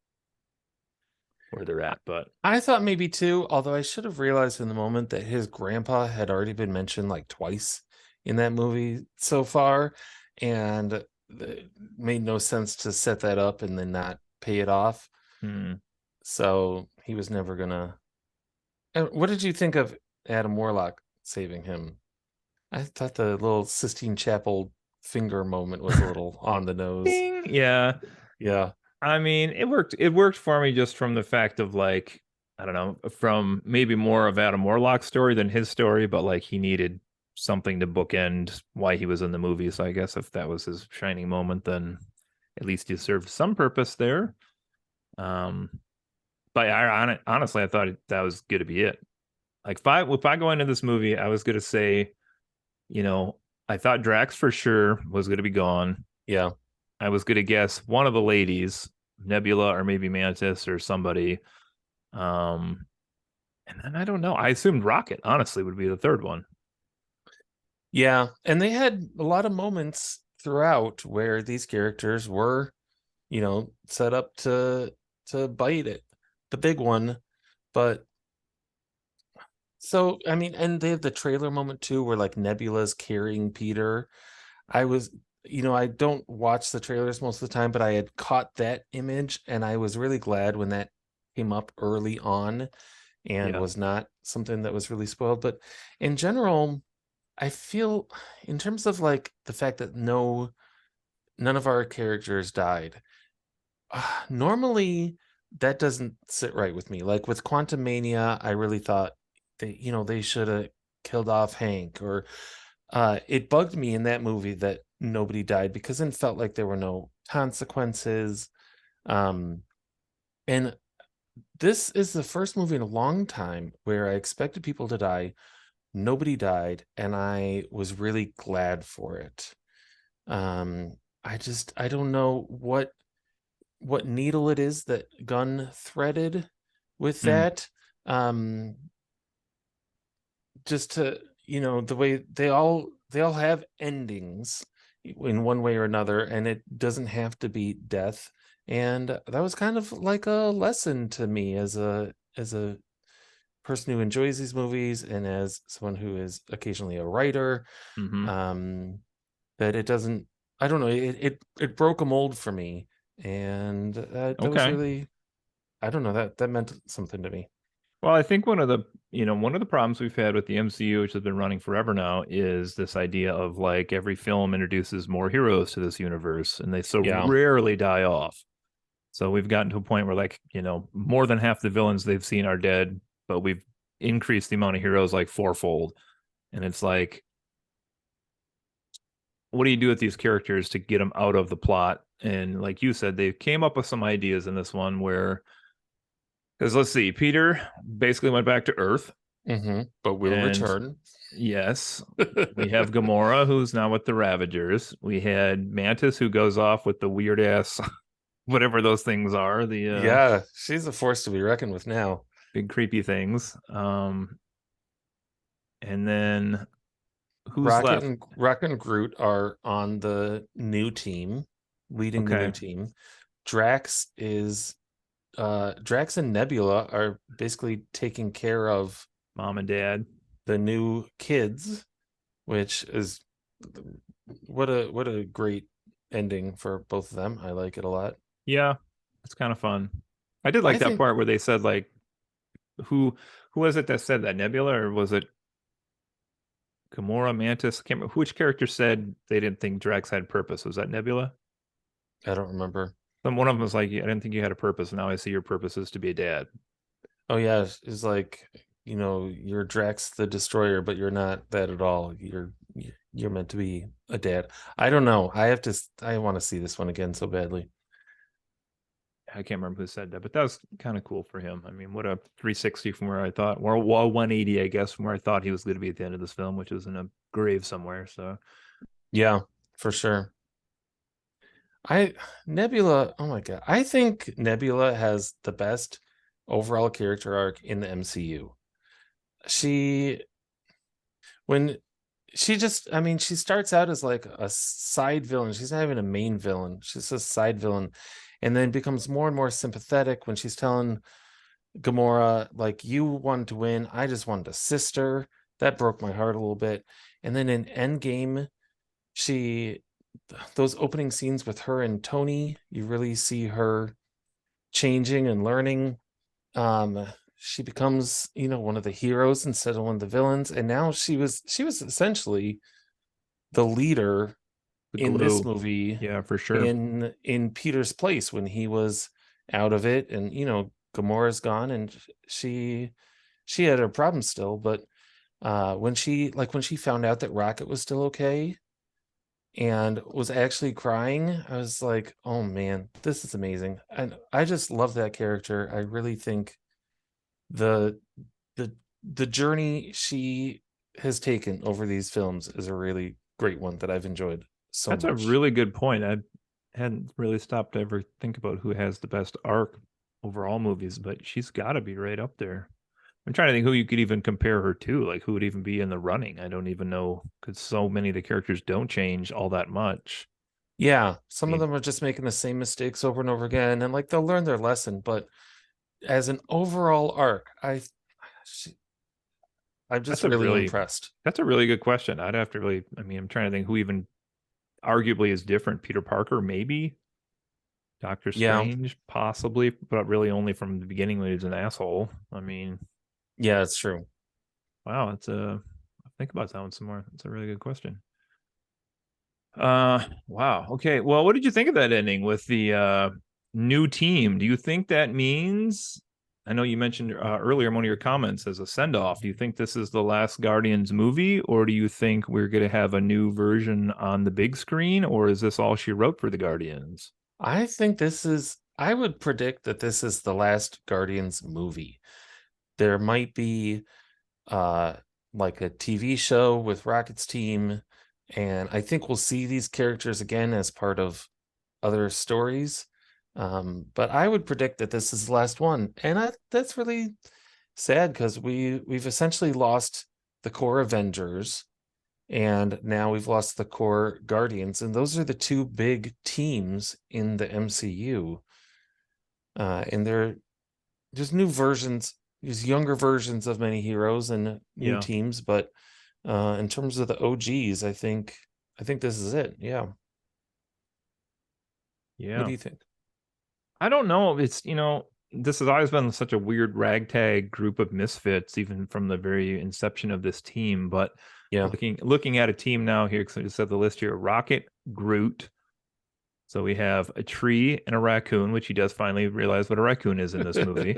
[SPEAKER 1] where they're at. But
[SPEAKER 2] I thought maybe too, although I should have realized in the moment that his grandpa had already been mentioned like twice in that movie so far, and it made no sense to set that up and then not pay it off. So he was never gonna. And what did you think of Adam Warlock saving him? I thought the little Sistine Chapel finger moment was a little on the nose.
[SPEAKER 1] Ding. Yeah.
[SPEAKER 2] Yeah.
[SPEAKER 1] I mean, it worked. It worked for me just from the fact of like, I don't know, from maybe more of Adam Warlock's story than his story, but like he needed something to bookend why he was in the movie. So I guess if that was his shining moment, then at least he served some purpose there. Um, but honestly, I thought that was going to be it. Like if I go into this movie, I was going to say, you know, I thought Drax for sure was going to be gone.
[SPEAKER 2] Yeah.
[SPEAKER 1] I was going to guess one of the ladies, Nebula or maybe Mantis or somebody. Um, and then I don't know. I assumed Rocket, honestly, would be the third one.
[SPEAKER 2] Yeah. And they had a lot of moments throughout where these characters were, set up to bite it, the big one. But so I mean, and they have the trailer moment too, where like Nebula's carrying Peter. I was, I don't watch the trailers most of the time, but I had caught that image and I was really glad when that came up early on and
[SPEAKER 1] Yeah.
[SPEAKER 2] was not something that was really spoiled. But in general, I feel in terms of like the fact that none of our characters died, normally that doesn't sit right with me. Like with Quantum Mania, I really thought they should have killed off Hank, or it bugged me in that movie that nobody died because it felt like there were no consequences. Um, and this is the first movie in a long time where I expected people to die. Nobody died, and I was really glad for it. Um, I don't know what needle it is that Gunn threaded with
[SPEAKER 1] Mm.
[SPEAKER 2] that. Um, just to the way they all have endings in one way or another, and it doesn't have to be death. And that was kind of like a lesson to me as a person who enjoys these movies and as someone who is occasionally a writer.
[SPEAKER 1] Hmm.
[SPEAKER 2] um that it doesn't, I don't know, it broke a mold for me, and that was
[SPEAKER 1] Okay.
[SPEAKER 2] really, I don't know, that meant something to me.
[SPEAKER 1] Well, I think one of the problems we've had with the MCU, which has been running forever now, is this idea of like every film introduces more heroes to this universe, and they so
[SPEAKER 2] Yeah.
[SPEAKER 1] rarely die off. So we've gotten to a point where like, more than half the villains they've seen are dead, but we've increased the amount of heroes like fourfold. And it's like, what do you do with these characters to get them out of the plot? And like you said, they came up with some ideas in this one where, because let's see, Peter basically went back to Earth.
[SPEAKER 2] But will
[SPEAKER 1] And
[SPEAKER 2] return.
[SPEAKER 1] yes, we have Gamora, who's now with the Ravagers. We had Mantis, who goes off with the weird ass, whatever those things are, the
[SPEAKER 2] Yeah, she's a force to be reckoned with now.
[SPEAKER 1] big creepy things. And then who's
[SPEAKER 2] Rocket
[SPEAKER 1] left?
[SPEAKER 2] and Rocket and Groot are on the new team, leading the new
[SPEAKER 1] Okay.
[SPEAKER 2] team. Drax is Drax and Nebula are basically taking care of
[SPEAKER 1] Mom and dad.
[SPEAKER 2] the new kids, which is what a great ending for both of them. I like it a lot.
[SPEAKER 1] Yeah, it's kind of fun. I did
[SPEAKER 2] I
[SPEAKER 1] like that
[SPEAKER 2] think
[SPEAKER 1] part where they said like who who was it that said that, Nebula, or was it Gamora, Mantis? I can't remember which character said they didn't think Drax had purpose. Was that Nebula?
[SPEAKER 2] I don't remember.
[SPEAKER 1] One of them was like, I didn't think you had a purpose. Now I see your purpose is to be a dad.
[SPEAKER 2] Oh yeah, it's like, you're Drax the Destroyer, but you're not that at all. You're meant to be a dad. I don't know. I want to see this one again so badly.
[SPEAKER 1] I can't remember who said that, but that was kind of cool for him. I mean, what a 360 from where I thought, well, 180, I guess, from where I thought he was going to be at the end of this film, which was in a grave somewhere. So,
[SPEAKER 2] Yeah, for sure. I Nebula, oh my God. I think Nebula has the best overall character arc in the MCU. She when she just I mean, she starts out as like a side villain. She's not even a main villain. She's a side villain, and then becomes more and more sympathetic when she's telling Gamora, like, you wanted to win, I just wanted a sister. That broke my heart a little bit. And then in Endgame, she those opening scenes with her and Tony, you really see her changing and learning. Um, she becomes, one of the heroes instead of one of the villains. And now she was essentially the leader
[SPEAKER 1] the
[SPEAKER 2] in this
[SPEAKER 1] glue.
[SPEAKER 2] movie
[SPEAKER 1] Yeah, for sure.
[SPEAKER 2] in Peter's place when he was out of it. And Gamora's gone, and she had her problems still, but when she found out that Rocket was still okay and was actually crying, I was like, oh man, this is amazing. And I just love that character. I really think the the the journey she has taken over these films is a really great one that I've enjoyed so
[SPEAKER 1] That's a
[SPEAKER 2] much.
[SPEAKER 1] really good point. I hadn't really stopped to ever think about who has the best arc overall movies, but she's got to be right up there. I'm trying to think who you could even compare her to, like who would even be in the running. I don't even know because so many of the characters don't change all that much.
[SPEAKER 2] Yeah,
[SPEAKER 1] I
[SPEAKER 2] some of
[SPEAKER 1] mean,
[SPEAKER 2] them are just making the same mistakes over and over again, and like they'll learn their lesson, but as an overall arc, I'm just
[SPEAKER 1] that's a
[SPEAKER 2] really
[SPEAKER 1] really
[SPEAKER 2] impressed.
[SPEAKER 1] that's a really good question. I'd have to really. I mean, I'm trying to think who even arguably is different. Peter Parker, maybe. Doctor
[SPEAKER 2] Yeah,
[SPEAKER 1] Strange, possibly, but really only from the beginning when he was an asshole. I mean,
[SPEAKER 2] yeah, it's true.
[SPEAKER 1] wow, that's a. Think about that one some more. That's a really good question. Wow. Okay. Well, what did you think of that ending with the new team? Do you think that means? I know you mentioned earlier in one of your comments as a send off. Do you think this is the last Guardians movie, or do you think we're going to have a new version on the big screen, or is this all she wrote for the Guardians?
[SPEAKER 2] I would predict that this is the last Guardians movie. There might be uh like a TV show with Rocket's team, and I think we'll see these characters again as part of other stories. But I would predict that this is the last one. And that's really sad because we've essentially lost the core Avengers, and now we've lost the core Guardians, and those are the two big teams in the MCU. And they're just new versions, just younger versions of many heroes and new
[SPEAKER 1] Yeah.
[SPEAKER 2] teams. But in terms of the OGs, I think this is it. Yeah. What
[SPEAKER 1] Yeah.
[SPEAKER 2] do you think?
[SPEAKER 1] I don't know. This has always been such a weird ragtag group of misfits, even from the very inception of this team. But
[SPEAKER 2] Yeah.
[SPEAKER 1] looking at a team now here, because I just have the list here: Rocket, Groot. So we have a tree and a raccoon, which he does finally realize what a raccoon is in this movie.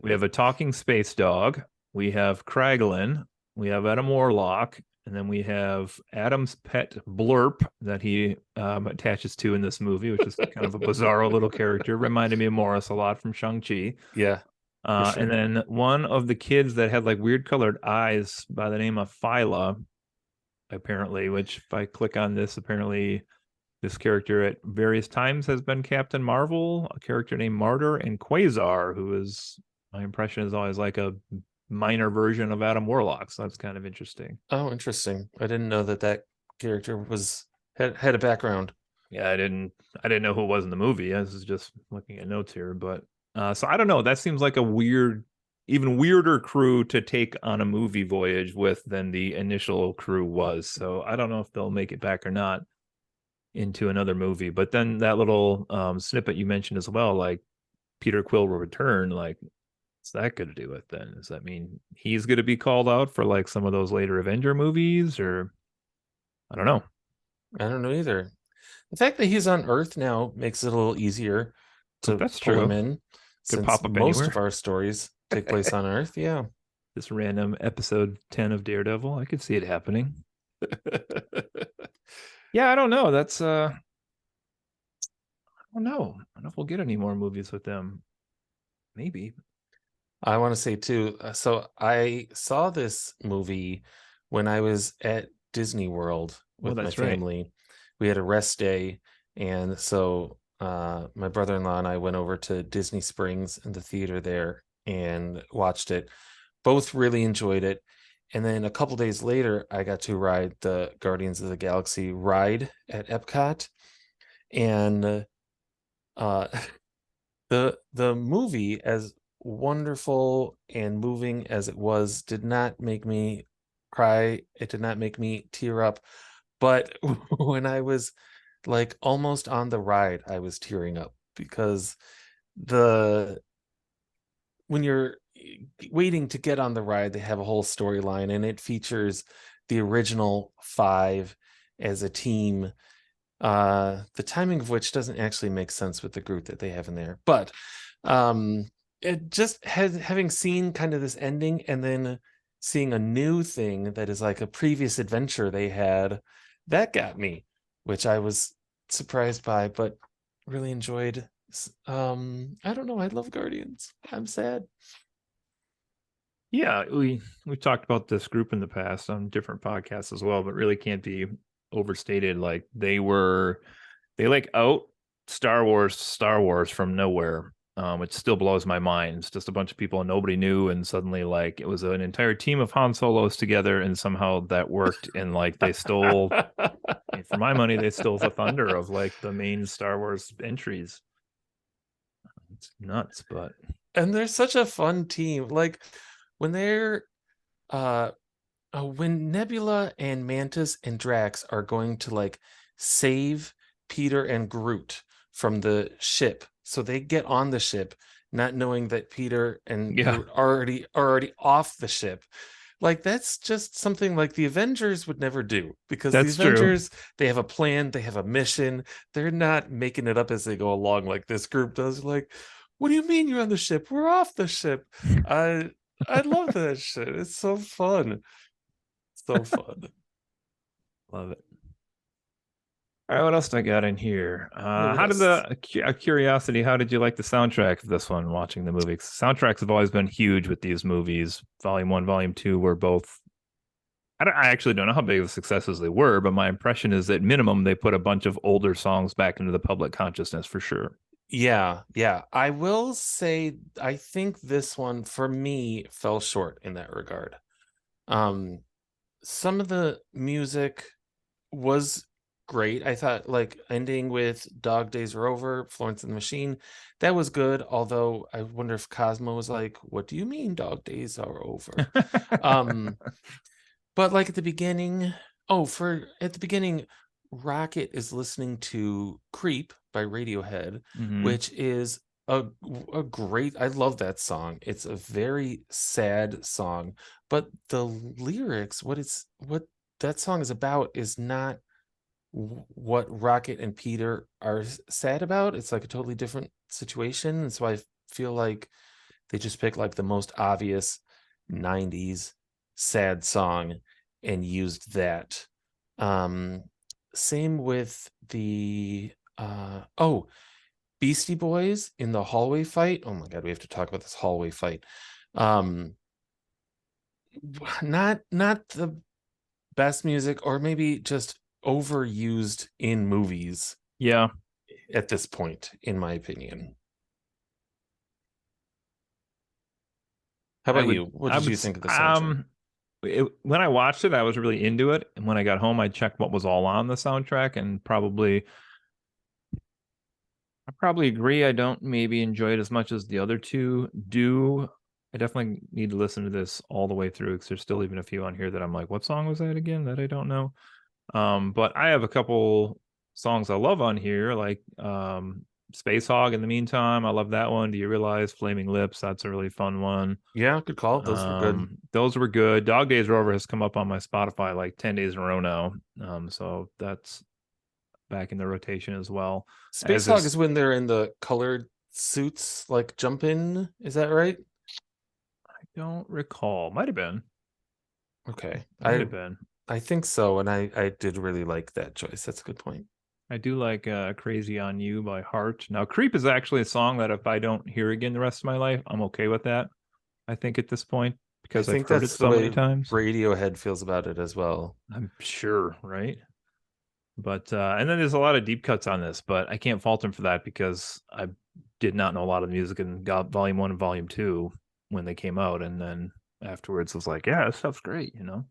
[SPEAKER 1] We have a talking space dog. We have Kraglin. We have Adam Warlock. And then we have Adam's pet Blurp that he attaches to in this movie, which is kind of a bizarro little character. Reminded me of Morris a lot from Shang-Chi.
[SPEAKER 2] Yeah, for
[SPEAKER 1] And
[SPEAKER 2] sure.
[SPEAKER 1] then one of the kids that had like weird colored eyes by the name of Phyla, apparently, which if I click on this, apparently this character at various times has been Captain Marvel, a character named Martyr, and Quasar, who is, my impression is always like a minor version of Adam Warlock. So that's kind of interesting.
[SPEAKER 2] Oh, interesting. I didn't know that character had a background.
[SPEAKER 1] Yeah, I didn't know who it was in the movie. I was just looking at notes here, but so I don't know. That seems like a weird, even weirder crew to take on a movie voyage with than the initial crew was. So I don't know if they'll make it back or not into another movie. But then that little snippet you mentioned as well, like Peter Quill will return, like what's that going to do with then? Does that mean he's going to be called out for like some of those later Avenger movies, or I don't know.
[SPEAKER 2] I don't know either. The fact that he's on Earth now makes it a little easier to
[SPEAKER 1] That's
[SPEAKER 2] pull him
[SPEAKER 1] true.
[SPEAKER 2] in,
[SPEAKER 1] Could
[SPEAKER 2] since
[SPEAKER 1] pop up
[SPEAKER 2] most of
[SPEAKER 1] anywhere.
[SPEAKER 2] our stories take place on Earth. Yeah.
[SPEAKER 1] This random episode 10 of Daredevil. I could see it happening. Yeah, I don't know. That's I don't know. I don't know if we'll get any more movies with them. Maybe.
[SPEAKER 2] I want to say too. So I saw this movie when I was at Disney World
[SPEAKER 1] Oh,
[SPEAKER 2] with my
[SPEAKER 1] that's right.
[SPEAKER 2] family. We had a rest day, and so my brother-in-law and I went over to Disney Springs and the theater there and watched it. Both really enjoyed it. And then a couple days later, I got to ride the Guardians of the Galaxy ride at Epcot, and uh, the movie, as wonderful and moving as it was, did not make me cry. It did not make me tear up. But when I was like almost on the ride, I was tearing up because the when you're waiting to get on the ride, they have a whole storyline, and it features the original five as a team, the timing of which doesn't actually make sense with the group that they have in there. But um it just has, having seen kind of this ending and then seeing a new thing that is like a previous adventure they had, that got me, which I was surprised by, but really enjoyed. I don't know, I love Guardians. I'm sad.
[SPEAKER 1] Yeah, we've talked about this group in the past on different podcasts as well, but really can't be overstated. Like they like out Star Wars from nowhere. Which still blows my mind. It's just a bunch of people and nobody knew, and suddenly like it was an entire team of Han Solos together, and somehow that worked. And like they stole, for my money, they stole the thunder of like the main Star Wars entries. It's nuts, but
[SPEAKER 2] And they're such a fun team. Like when they're uh when Nebula and Mantis and Drax are going to like save Peter and Groot from the ship. So they get on the ship not knowing that Peter and
[SPEAKER 1] yeah,
[SPEAKER 2] Groot are already off the ship. Like that's just something like the Avengers would never do, because the
[SPEAKER 1] that's true.
[SPEAKER 2] Avengers, they have a plan, they have a mission. They're not making it up as they go along like this group does. Like, what do you mean you're on the ship? We're off the ship. I love that shit. It's so fun. So fun.
[SPEAKER 1] Love it. All right, what else do I got in here?
[SPEAKER 2] Yeah, what
[SPEAKER 1] How did
[SPEAKER 2] else?
[SPEAKER 1] a curiosity? How did you like the soundtrack of this one? Watching the movie, 'cause soundtracks have always been huge with these movies. Volume one, volume two were both. I actually don't know how big of successes they were, but my impression is that minimum they put a bunch of older songs back into the public consciousness for sure.
[SPEAKER 2] Yeah, yeah. I will say I think this one for me fell short in that regard. Um, some of the music was great. I thought like ending with Dog Days Are Over, Florence and the Machine, that was good. Although I wonder if Cosmo was like, what do you mean dog days are over? Um, But like at the beginning, for at the beginning, Rocket is listening to Creep by Radiohead,
[SPEAKER 1] Hmm.
[SPEAKER 2] which is a great, I love that song. It's a very sad song, but the lyrics, what that song is about is not what Rocket and Peter are sad about. It's like a totally different situation. And so I feel like they just picked like the most obvious 90s sad song and used that. Um, Same with the Beastie Boys in the hallway fight. Oh my god, we have to talk about this hallway fight. Um, not the best music, or maybe just overused in movies
[SPEAKER 1] Yeah,
[SPEAKER 2] at this point, in my opinion. How
[SPEAKER 1] I
[SPEAKER 2] about
[SPEAKER 1] would.
[SPEAKER 2] you? What
[SPEAKER 1] I
[SPEAKER 2] did
[SPEAKER 1] would.
[SPEAKER 2] you think of the soundtrack?
[SPEAKER 1] When I watched it, I was really into it, and when I got home, I checked what was all on the soundtrack, and probably I probably agree. I don't maybe enjoy it as much as the other two do. I definitely need to listen to this all the way through because there's still even a few on here that I'm like, what song was that again? That I don't know. But I have a couple songs I love on here, like Space Hog in the meantime. I love that one. Do you realize Flaming Lips? That's a really fun one.
[SPEAKER 2] Yeah, good call. Those were good.
[SPEAKER 1] Those were good. Dog Days Are Over has come up on my Spotify like 10 days in a row now. So that's back in the rotation as well.
[SPEAKER 2] Space
[SPEAKER 1] As
[SPEAKER 2] Hog
[SPEAKER 1] is,
[SPEAKER 2] is when they're in the colored suits, like jump in. Is that right?
[SPEAKER 1] I don't recall. Might have been.
[SPEAKER 2] Okay.
[SPEAKER 1] Might have been.
[SPEAKER 2] I think so, and I did really like that choice. That's a good point.
[SPEAKER 1] I do like Crazy on You by Heart. Now, Creep is actually a song that if I don't hear again the rest of my life, I'm okay with that. I think at this point,
[SPEAKER 2] I
[SPEAKER 1] because I've
[SPEAKER 2] think
[SPEAKER 1] heard it
[SPEAKER 2] that's the
[SPEAKER 1] so many
[SPEAKER 2] way
[SPEAKER 1] times.
[SPEAKER 2] Radiohead feels about it as well.
[SPEAKER 1] I'm sure, right? But and then there's a lot of deep cuts on this, but I can't fault him for that because I did not know a lot of music in Volume 1 and Volume 2 when they came out, and then afterwards was like, yeah, this stuff's great, you know.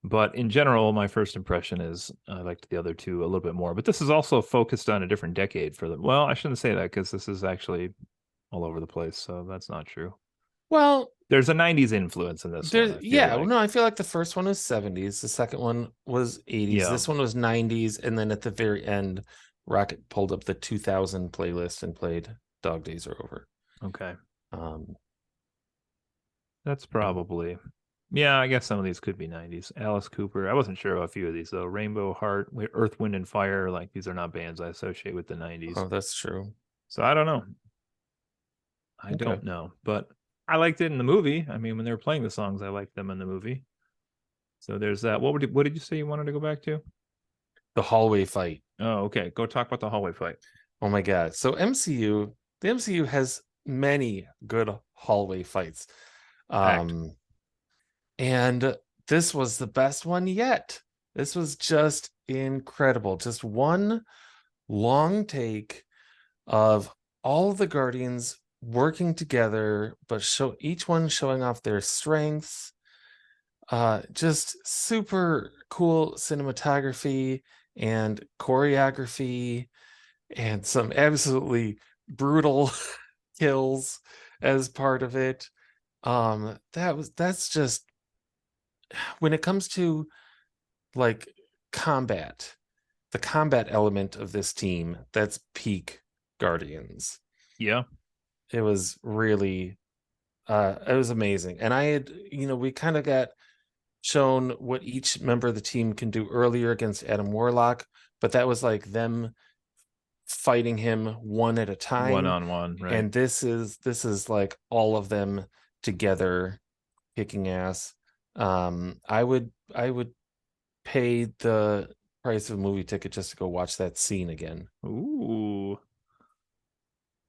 [SPEAKER 1] But in general, my first impression is I liked the other two a little bit more. But this is also focused on a different decade for them. Well, I shouldn't say that because this is actually all over the place, so that's not true.
[SPEAKER 2] Well,
[SPEAKER 1] There's a 90s influence in this one,
[SPEAKER 2] there's
[SPEAKER 1] I feel
[SPEAKER 2] yeah, well,
[SPEAKER 1] like.
[SPEAKER 2] no, I feel like the first one was 70s, the second one was 80s,
[SPEAKER 1] Yeah.
[SPEAKER 2] this one was 90s, and then at the very end, Rocket pulled up the 2000 playlist and played Dog Days Are Over.
[SPEAKER 1] Okay.
[SPEAKER 2] Um,
[SPEAKER 1] That's
[SPEAKER 2] and
[SPEAKER 1] probably. Yeah, I guess some of these could be 90s. Alice Cooper. I wasn't sure about a few of these though. Rainbow Heart, Earth, Wind and Fire, like these are not bands I associate with the 90s.
[SPEAKER 2] oh, that's true.
[SPEAKER 1] So I don't know. I
[SPEAKER 2] Okay.
[SPEAKER 1] don't know, but I liked it in the movie. I mean, when they were playing the songs, I liked them in the movie. So there's that. What did you say you wanted to go back to?
[SPEAKER 2] The hallway fight.
[SPEAKER 1] Oh, okay. Go talk about the hallway fight.
[SPEAKER 2] Oh my God. So the MCU has many good hallway fights.
[SPEAKER 1] Packed.
[SPEAKER 2] Um, and this was the best one yet. This was just incredible. Just one long take of all the Guardians working together, but show each one showing off their strengths. Just super cool cinematography and choreography and some absolutely brutal kills as part of it. That's just when it comes to like combat, the combat element of this team, that's peak Guardians.
[SPEAKER 1] Yeah.
[SPEAKER 2] It was really it was amazing. And I had, we kind of got shown what each member of the team can do earlier against Adam Warlock, but that was like them fighting him one at a
[SPEAKER 1] One
[SPEAKER 2] time.
[SPEAKER 1] on one, right?
[SPEAKER 2] And this is like all of them together kicking ass. I would pay the price of a movie ticket just to go watch that scene again.
[SPEAKER 1] Ooh.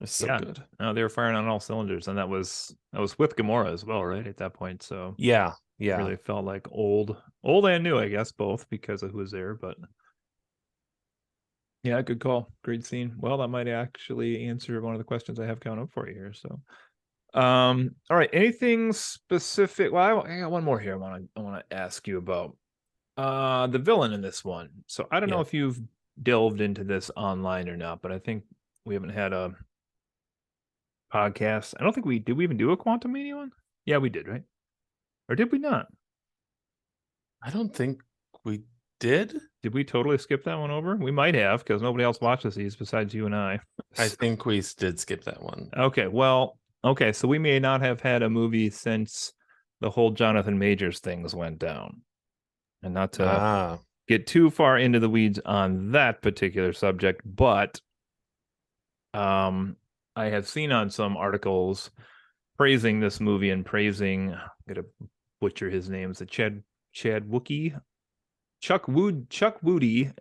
[SPEAKER 2] It's so
[SPEAKER 1] Yeah.
[SPEAKER 2] good.
[SPEAKER 1] No, they were firing on all cylinders, and that was with Gamora as well, right? At that point. So
[SPEAKER 2] Yeah, yeah.
[SPEAKER 1] really felt like old and new, I guess, both because of who was there. But yeah, good call. Great scene. Well, that might actually answer one of the questions I have coming up for you here. So all right. Anything specific? Well, I got one more here I want to ask you about. The villain in this one. So I don't know
[SPEAKER 2] Yeah.
[SPEAKER 1] if you've delved into this online or not, but I think we haven't had a podcast. I don't think we did. We even do a Quantum Mania one? Yeah, we did, right? Or did we not?
[SPEAKER 2] I don't think we did.
[SPEAKER 1] Did we totally skip that one over? We might have because nobody else watches these besides you and I.
[SPEAKER 2] I think we did skip that one.
[SPEAKER 1] Okay, well, okay, so we may not have had a movie since the whole Jonathan Majors things went down. And not to
[SPEAKER 2] Ah,
[SPEAKER 1] get too far into the weeds on that particular subject, but I have seen on some articles praising this movie and praising, I'm gonna butcher his name, is it Chad Wookie? Chuck Woogie,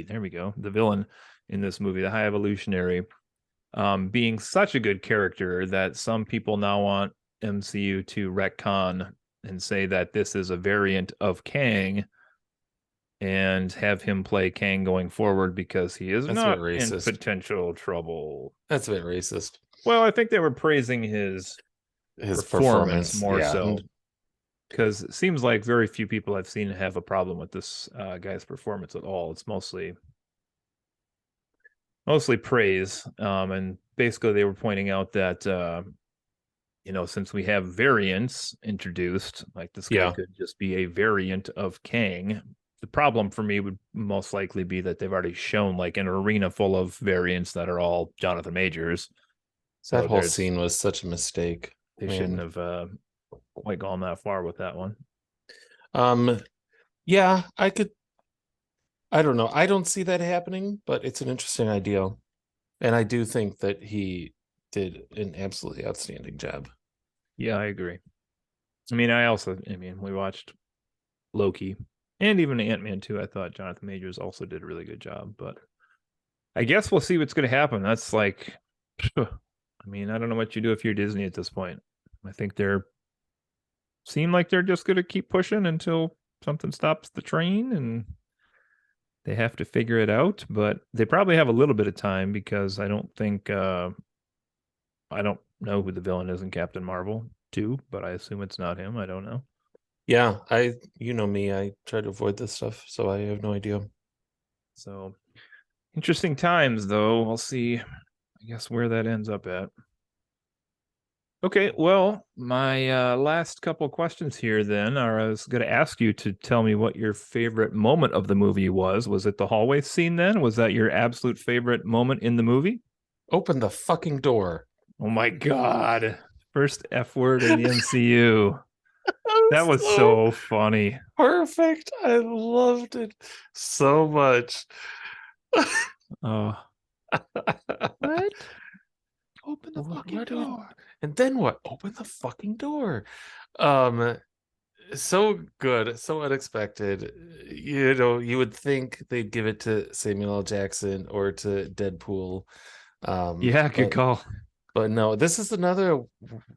[SPEAKER 1] there we go, the villain in this movie, the High Evolutionary, being such a good character that some people now want MCU to retcon and say that this is a variant of Kang and have him play Kang going forward because he is
[SPEAKER 2] that's a bit
[SPEAKER 1] not in
[SPEAKER 2] racist.
[SPEAKER 1] potential trouble.
[SPEAKER 2] That's a bit racist.
[SPEAKER 1] Well, I think they were praising his
[SPEAKER 2] His
[SPEAKER 1] performance
[SPEAKER 2] performance,
[SPEAKER 1] more
[SPEAKER 2] yeah.
[SPEAKER 1] so because it seems like very few people I've seen have a problem with this guy's performance at all. It's mostly mostly praise. And basically they were pointing out that since we have variants introduced, like this guy
[SPEAKER 2] Yeah.
[SPEAKER 1] could just be a variant of Kang. The problem for me would most likely be that they've already shown like an arena full of variants that are all Jonathan Majors.
[SPEAKER 2] That
[SPEAKER 1] So
[SPEAKER 2] whole
[SPEAKER 1] there's
[SPEAKER 2] scene was such a mistake,
[SPEAKER 1] they shouldn't
[SPEAKER 2] man.
[SPEAKER 1] have quite gone that far with that one.
[SPEAKER 2] Um, yeah, I don't know. I don't see that happening, but it's an interesting idea. And I do think that he did an absolutely outstanding job.
[SPEAKER 1] Yeah, I agree. I mean, we watched Loki and even Ant-Man 2. I thought Jonathan Majors also did a really good job, but I guess we'll see what's going to happen. That's like, I mean, I don't know what you do if you're Disney at this point. I think they're seem like they're just going to keep pushing until something stops the train and they have to figure it out. But they probably have a little bit of time because I don't know who the villain is in Captain Marvel 2, but I assume it's not him. I don't know.
[SPEAKER 2] Yeah, you know me, I try to avoid this stuff, so I have no idea.
[SPEAKER 1] So interesting times, though. We'll see, I guess, where that ends up at. Okay, well, my last couple questions here then are I was going to ask you to tell me what your favorite moment of the movie was. Was it the hallway scene then? Was that your absolute favorite moment in the movie?
[SPEAKER 2] Open the fucking door.
[SPEAKER 1] Oh my God. First F word in the MCU.
[SPEAKER 2] That
[SPEAKER 1] That
[SPEAKER 2] was
[SPEAKER 1] was
[SPEAKER 2] so
[SPEAKER 1] so funny.
[SPEAKER 2] perfect. I loved it so much.
[SPEAKER 1] Oh, what? Open the fucking
[SPEAKER 2] What do we,
[SPEAKER 1] door.
[SPEAKER 2] and then what? Open the fucking door. Um, so good, so unexpected. You know, you would think they'd give it to Samuel L. Jackson or to Deadpool.
[SPEAKER 1] Yeah, good
[SPEAKER 2] But
[SPEAKER 1] call.
[SPEAKER 2] no, this is another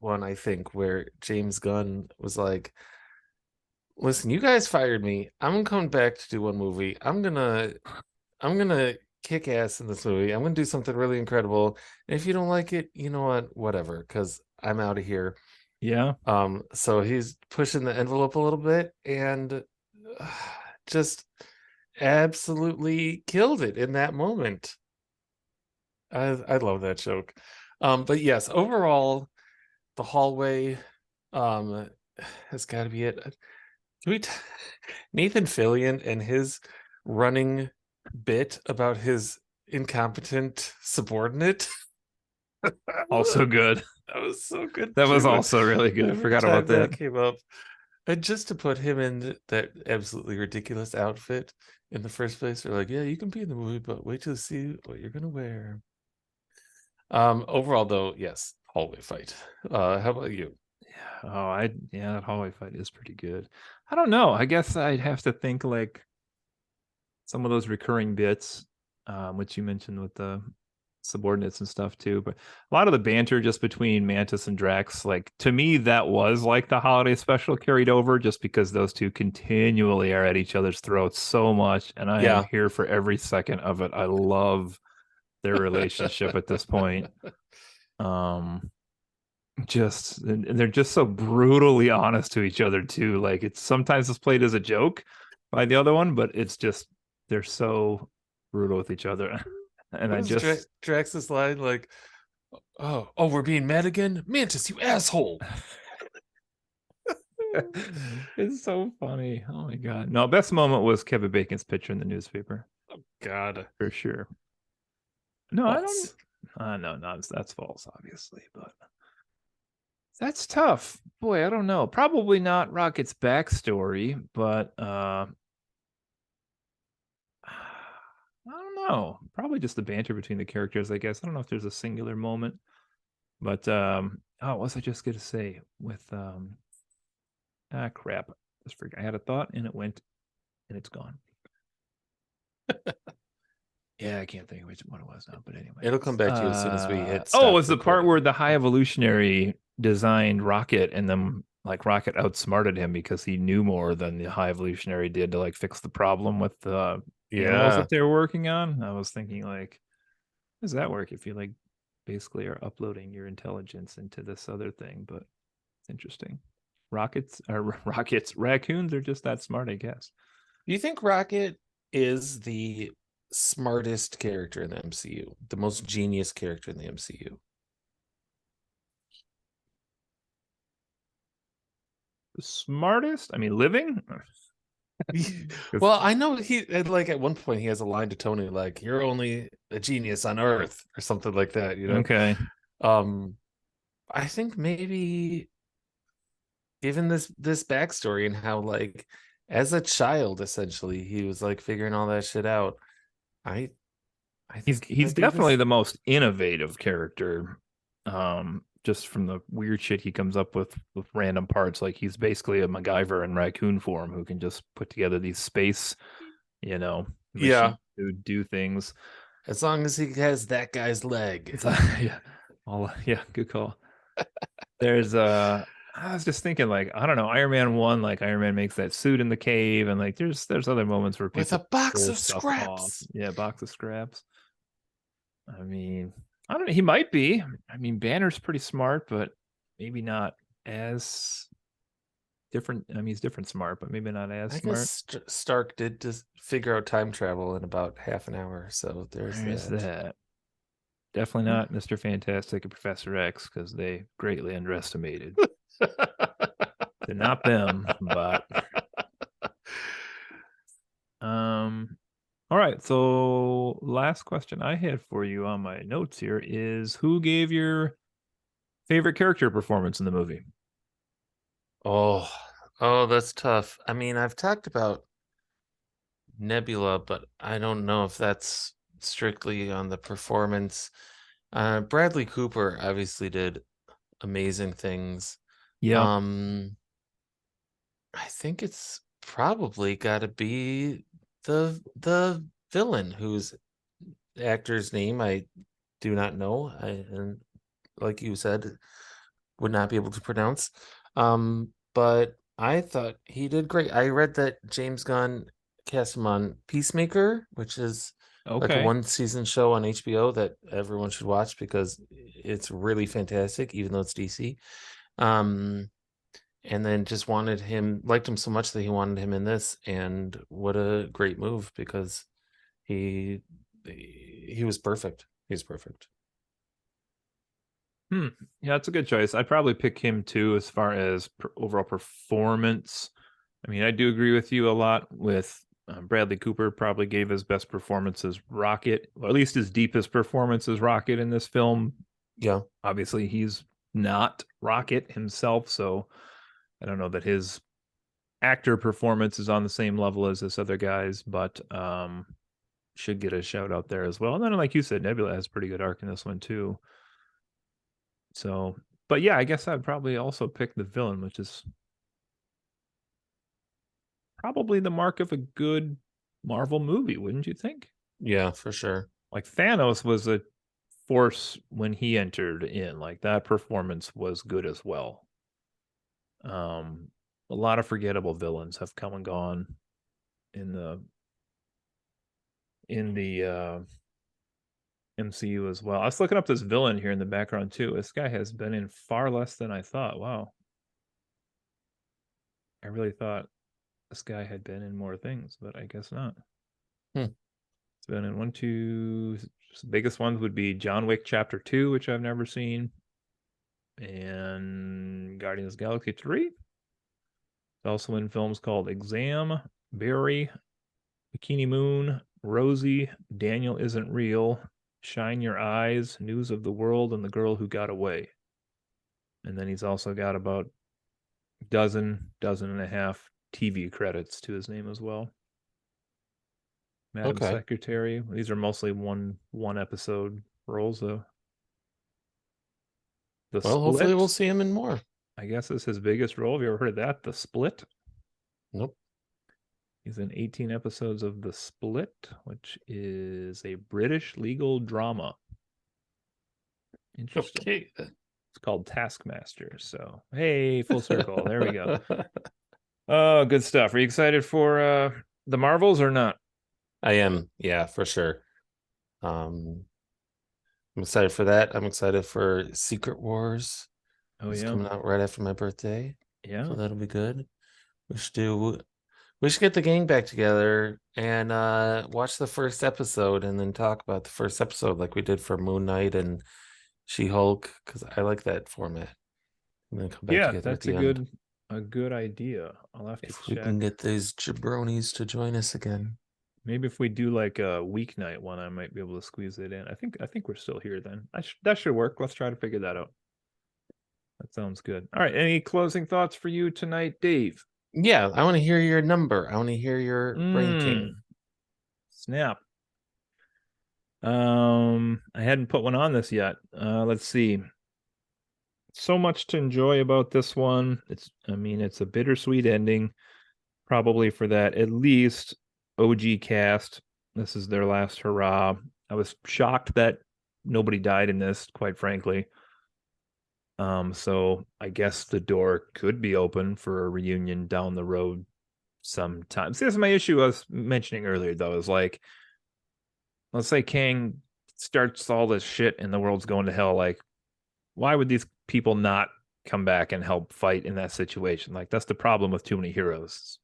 [SPEAKER 2] one I think where James Gunn was like, "Listen, you guys fired me. I'm coming back to do one movie. I'm gonna kick ass in this movie. I'm gonna do something really incredible. And if you don't like it, you know what? Whatever, because I'm out of here."
[SPEAKER 1] Yeah.
[SPEAKER 2] So he's pushing the envelope a little bit and just absolutely killed it in that moment. I love that joke. But yes, overall, the hallway um has got to be it. Can we Nathan Fillion and his running bit about his incompetent subordinate?
[SPEAKER 1] Also good.
[SPEAKER 2] That was so good
[SPEAKER 1] That was
[SPEAKER 2] too.
[SPEAKER 1] also really good. I
[SPEAKER 2] Every
[SPEAKER 1] forgot about
[SPEAKER 2] time that
[SPEAKER 1] that.
[SPEAKER 2] came up. And just to put him in that absolutely ridiculous outfit in the first place, they're like, yeah, you can be in the movie, but wait till you see what you're gonna wear. Overall though, yes, hallway fight. How about you?
[SPEAKER 1] Yeah, that hallway fight is pretty good. I don't know. I guess I'd have to think like some of those recurring bits, which you mentioned with the subordinates and stuff too. But a lot of the banter just between Mantis and Drax, like to me, that was like the holiday special carried over just because those two continually are at each other's throats so much. And I am
[SPEAKER 2] Yeah.
[SPEAKER 1] here for every second of it. I love their relationship at this point. Um, just and they're just so brutally honest to each other too. Like it's sometimes it's played as a joke by the other one, but it's just they're so brutal with each other. And
[SPEAKER 2] What
[SPEAKER 1] I
[SPEAKER 2] is
[SPEAKER 1] just
[SPEAKER 2] Drax's line like? Oh, we're being mad again, Mantis, you asshole.
[SPEAKER 1] it's so funny. Oh my god. No, best moment was Kevin Bacon's picture in the newspaper
[SPEAKER 2] God,
[SPEAKER 1] for sure. No, I don't
[SPEAKER 2] false.
[SPEAKER 1] no, that's false, obviously, but that's tough. Boy, I don't know. Probably not Rocket's backstory, but I don't know. Probably just the banter between the characters, I guess. I don't know if there's a singular moment, but what was I just gonna say with crap. Just forgot. I had a thought and it went and it's gone. Yeah, I can't think of what it was now, but anyway.
[SPEAKER 2] It'll come back to you as soon as we hit
[SPEAKER 1] Oh, it
[SPEAKER 2] stop
[SPEAKER 1] was the part
[SPEAKER 2] recording.
[SPEAKER 1] where the High Evolutionary designed Rocket and then like Rocket outsmarted him because he knew more than the High Evolutionary did to like fix the problem with the animals
[SPEAKER 2] Yeah.
[SPEAKER 1] that they were working on. I was thinking like how does that work if you like basically are uploading your intelligence into this other thing? But it's interesting. Rockets or rockets, raccoons are just that smart, I guess.
[SPEAKER 2] Do you think Rocket is the smartest character in the MCU, the most genius character in the MCU.
[SPEAKER 1] The smartest? I mean, living?
[SPEAKER 2] Well, I know he like at one point he has a line to Tony like, "You're only a genius on Earth" or something like that, you know.
[SPEAKER 1] Okay.
[SPEAKER 2] Um, I think maybe given this backstory and how like as a child essentially he was like figuring all that shit out. I I
[SPEAKER 1] He's
[SPEAKER 2] think he
[SPEAKER 1] he's
[SPEAKER 2] might be
[SPEAKER 1] definitely
[SPEAKER 2] this.
[SPEAKER 1] the most innovative character. Just from the weird shit he comes up with random parts. Like he's basically a MacGyver in raccoon form who can just put together these space, you know,
[SPEAKER 2] Yeah,
[SPEAKER 1] machines to do things.
[SPEAKER 2] as long as he has that guy's leg.
[SPEAKER 1] So, yeah. Yeah, good call. There's I was just thinking like, I don't know, Iron Man 1, like Iron Man makes that suit in the cave, and like there's other moments where
[SPEAKER 2] With a
[SPEAKER 1] people
[SPEAKER 2] box
[SPEAKER 1] pull
[SPEAKER 2] of
[SPEAKER 1] stuff off.
[SPEAKER 2] scraps.
[SPEAKER 1] Yeah, box of scraps. I mean, I don't know. He might be. I mean, Banner's pretty smart, but maybe not as different. I mean, he's different smart, but maybe not as
[SPEAKER 2] I guess
[SPEAKER 1] smart.
[SPEAKER 2] Stark did just figure out time travel in about half an hour, so there's
[SPEAKER 1] There's
[SPEAKER 2] that.
[SPEAKER 1] that. Definitely not Mr. Fantastic and Professor X because they greatly underestimated. They're not them, but um. All right. So last question I had for you on my notes here is who gave your favorite character performance in the movie?
[SPEAKER 2] Oh, oh, that's tough. I mean, I've talked about Nebula, but I don't know if that's strictly on the performance. Bradley Cooper obviously did amazing things.
[SPEAKER 1] Yeah.
[SPEAKER 2] Um, I think it's probably got to be the villain whose actor's name I do not know. And like you said, would not be able to pronounce. But I thought he did great. I read that James Gunn cast him on Peacemaker, which is like a
[SPEAKER 1] Okay.
[SPEAKER 2] one season show on HBO that everyone should watch because it's really fantastic, even though it's DC. Um, and then just liked him so much that he wanted him in this, and what a great move because he he was perfect. He's perfect.
[SPEAKER 1] Hmm. Yeah, that's a good choice. I'd probably pick him too as far as overall performance. I mean, I do agree with you a lot with Bradley Cooper probably gave his best performance as Rocket, or at least his deepest performance as Rocket in this film.
[SPEAKER 2] Yeah.
[SPEAKER 1] Obviously, he's not Rocket himself, so I don't know that his actor performance is on the same level as this other guy's, but should get a shout out there as well. And then, like you said, Nebula has pretty good arc in this one too. So, but yeah, I guess I'd probably also pick the villain, which is probably the mark of a good Marvel movie, wouldn't you think?
[SPEAKER 2] Yeah, for sure.
[SPEAKER 1] Like Thanos was a force when he entered in. Like that performance was good as well. Um, a lot of forgettable villains have come and gone in the MCU as well. I was looking up this villain here in the background too. This guy has been in far less than I thought. Wow. I really thought this guy had been in more things, but I guess not.
[SPEAKER 2] Hmm.
[SPEAKER 1] It's been in one, two. The biggest ones would be John Wick Chapter 2, which I've never seen, and Guardians of the Galaxy 3. It's also in films called Exam, Barry, Bikini Moon, Rosie, Daniel Isn't Real, Shine Your Eyes, News of the World, and The Girl Who Got Away. And then he's also got about dozen and a half TV credits to his name as well. Madam
[SPEAKER 2] Okay.
[SPEAKER 1] Secretary. These are mostly one episode roles though. The
[SPEAKER 2] Well, hopefully we'll
[SPEAKER 1] Split,
[SPEAKER 2] see him in more.
[SPEAKER 1] I guess, is his biggest role. Have you ever heard of that? The Split.
[SPEAKER 2] Nope.
[SPEAKER 1] He's in 18 episodes of The Split, which is a British legal drama. Interesting.
[SPEAKER 2] Okay.
[SPEAKER 1] It's called Taskmaster. So, hey, full circle. There we go. Oh, good stuff. Are you excited for the Marvels or not?
[SPEAKER 2] I am. Yeah, for sure. Um, I'm excited for that. I'm excited for Secret Wars.
[SPEAKER 1] Oh
[SPEAKER 2] It's
[SPEAKER 1] yeah.
[SPEAKER 2] coming out right after my birthday, so
[SPEAKER 1] Yeah.
[SPEAKER 2] that'll be good. We should do We should get the gang back together and watch the first episode and then talk about the first episode like we did for Moon Knight and She-Hulk, because I like that format. And then come back
[SPEAKER 1] Yeah,
[SPEAKER 2] together at
[SPEAKER 1] that's
[SPEAKER 2] the end.
[SPEAKER 1] a good idea. I'll have to
[SPEAKER 2] If we can
[SPEAKER 1] check.
[SPEAKER 2] get these jabronis to join us again.
[SPEAKER 1] Maybe if we do like a weeknight one, I might be able to squeeze it in. I think we're still here then. That should work. Let's try to figure that out. That sounds good. All right. Any closing thoughts for you tonight, Dave?
[SPEAKER 2] Yeah, I want to hear your number. I want to hear your ranking.
[SPEAKER 1] Snap. I hadn't put one on this yet. Let's see. So much to enjoy about this one. I mean, it's a bittersweet ending, probably for that at least OG cast. This is their last hurrah. I was shocked that nobody died in this, quite frankly. So I guess the door could be open for a reunion down the road sometime. See, this is my issue I was mentioning earlier, though, is like, let's say Kang starts all this shit and the world's going to hell. Like, why would these people not come back and help fight in that situation? Like, that's the problem with too many heroes.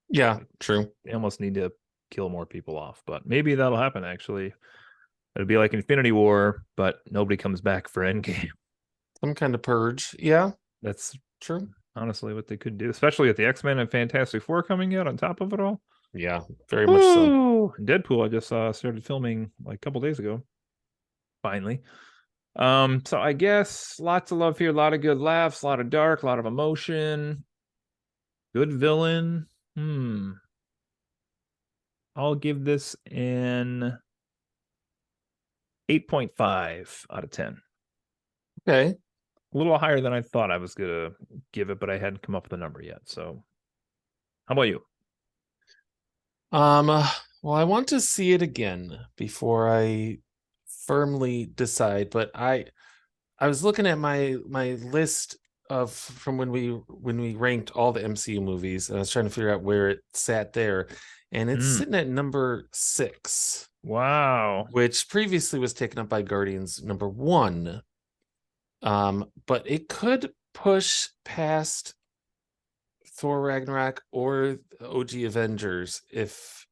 [SPEAKER 2] Yeah, true.
[SPEAKER 1] They almost need to kill more people off, but maybe that'll happen actually. It'll be like Infinity War, but nobody comes back for Endgame.
[SPEAKER 2] Some kind of purge. Yeah,
[SPEAKER 1] That's
[SPEAKER 2] true.
[SPEAKER 1] honestly what they could do, especially with the X-Men and Fantastic Four coming out on top of it all.
[SPEAKER 2] Yeah, very much so.
[SPEAKER 1] Deadpool, I just saw started filming like a couple days ago. Finally. So I guess lots of love here, a lot of good laughs, a lot of dark, a lot of emotion. Good villain. I'll give this an 8.5 out of 10.
[SPEAKER 2] Okay.
[SPEAKER 1] A little higher than I thought I was gonna give it, but I hadn't come up with a number yet. So how about you?
[SPEAKER 2] Well, I want to see it again before I firmly decide, but I was looking at my list of from when we ranked all the MCU movies, and I was trying to figure out where it sat there, and it's sitting at number 6.
[SPEAKER 1] Wow.
[SPEAKER 2] Which previously was taken up by Guardians number 1. But it could push past Thor Ragnarok or OG Avengers if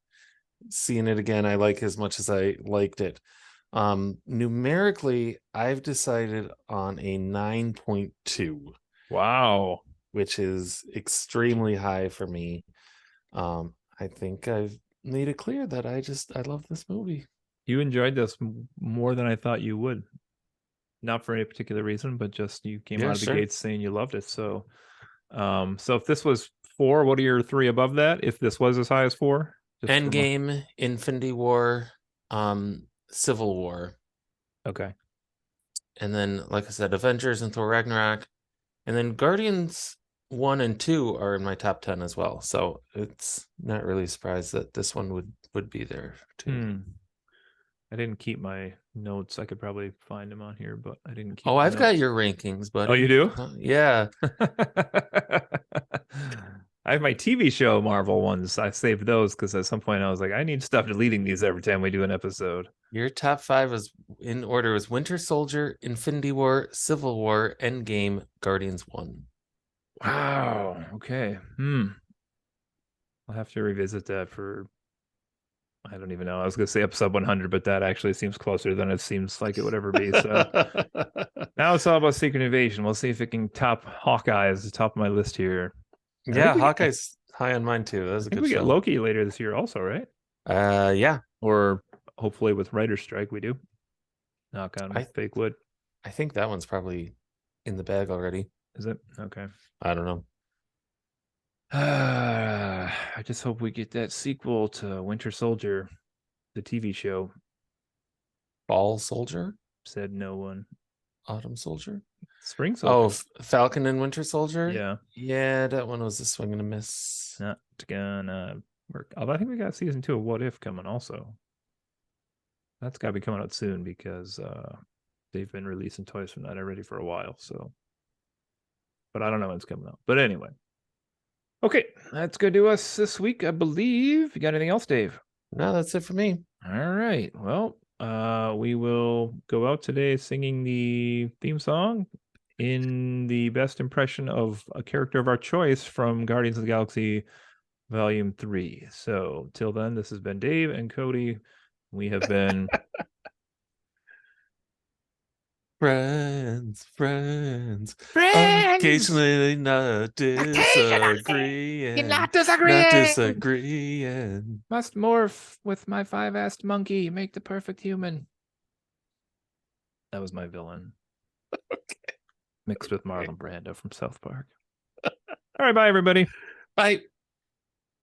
[SPEAKER 2] seeing it again I like as much as I liked it. Numerically, I've decided on a 9.2.
[SPEAKER 1] Wow.
[SPEAKER 2] Which is extremely high for me. I think I've made it clear that I love this movie.
[SPEAKER 1] You enjoyed this more than I thought you would. Not for any particular reason, but just you came out of the gates saying you loved it. So so if this was 4, what are your 3 above that? If this was as high as 4?
[SPEAKER 2] Endgame, Infinity War, Civil War.
[SPEAKER 1] Okay.
[SPEAKER 2] And then, like I said, Avengers and Thor Ragnarok. And then Guardians 1 and 2 are in my top 10 as well. So it's not really surprised that this one would be there too.
[SPEAKER 1] I didn't keep my notes. I could probably find them on here, but I didn't keep.
[SPEAKER 2] Oh, I've got your rankings, buddy.
[SPEAKER 1] Oh, you do?
[SPEAKER 2] Yeah.
[SPEAKER 1] I have my TV show Marvel ones. I saved those because at some point I was like, I need to stop deleting these every time we do an episode.
[SPEAKER 2] Your top 5 was in order was Winter Soldier, Infinity War, Civil War, Endgame, Guardians 1.
[SPEAKER 1] Wow. Okay. I'll have to revisit that for, I don't even know. I was going to say episode 100, but that actually seems closer than it seems like it would ever be. So now it's all about Secret Invasion. We'll see if it can top Hawkeye as the top of my list here.
[SPEAKER 2] Yeah, Hawkeye's high on mine too. That was a good show.
[SPEAKER 1] We get Loki later this year also, right?
[SPEAKER 2] Yeah.
[SPEAKER 1] Or hopefully with writer's strike we do. Knock on fake wood.
[SPEAKER 2] I think that one's probably in the bag already.
[SPEAKER 1] Is it? Okay.
[SPEAKER 2] I don't know.
[SPEAKER 1] I just hope we get that sequel to Winter Soldier, the TV show.
[SPEAKER 2] Fall Soldier?
[SPEAKER 1] Said no one.
[SPEAKER 2] Autumn Soldier?
[SPEAKER 1] Spring Soldier.
[SPEAKER 2] Oh, Falcon and Winter Soldier?
[SPEAKER 1] Yeah.
[SPEAKER 2] Yeah, that one was a swing and a miss.
[SPEAKER 1] Not gonna work. Although I think we got season 2 of What If coming also. That's got to be coming out soon because they've been releasing toys from that already for a while. So, but I don't know when it's coming out. But anyway. Okay, that's good to us this week, I believe. You got anything else, Dave?
[SPEAKER 2] No, that's it for me.
[SPEAKER 1] All right. Well, we will go out today singing the theme song in the best impression of a character of our choice from Guardians of the Galaxy Volume 3. So till then, this has been Dave and Cody. We have been
[SPEAKER 2] friends. Occasionally not disagreeing.
[SPEAKER 1] Not
[SPEAKER 2] Not
[SPEAKER 1] disagreeing.
[SPEAKER 2] disagreeing.
[SPEAKER 1] Must morph with my 5-assed monkey. Make the perfect human. That was my villain.
[SPEAKER 2] Okay.
[SPEAKER 1] Mixed with Marlon Brando from South Park. All right, bye, everybody.
[SPEAKER 2] Bye.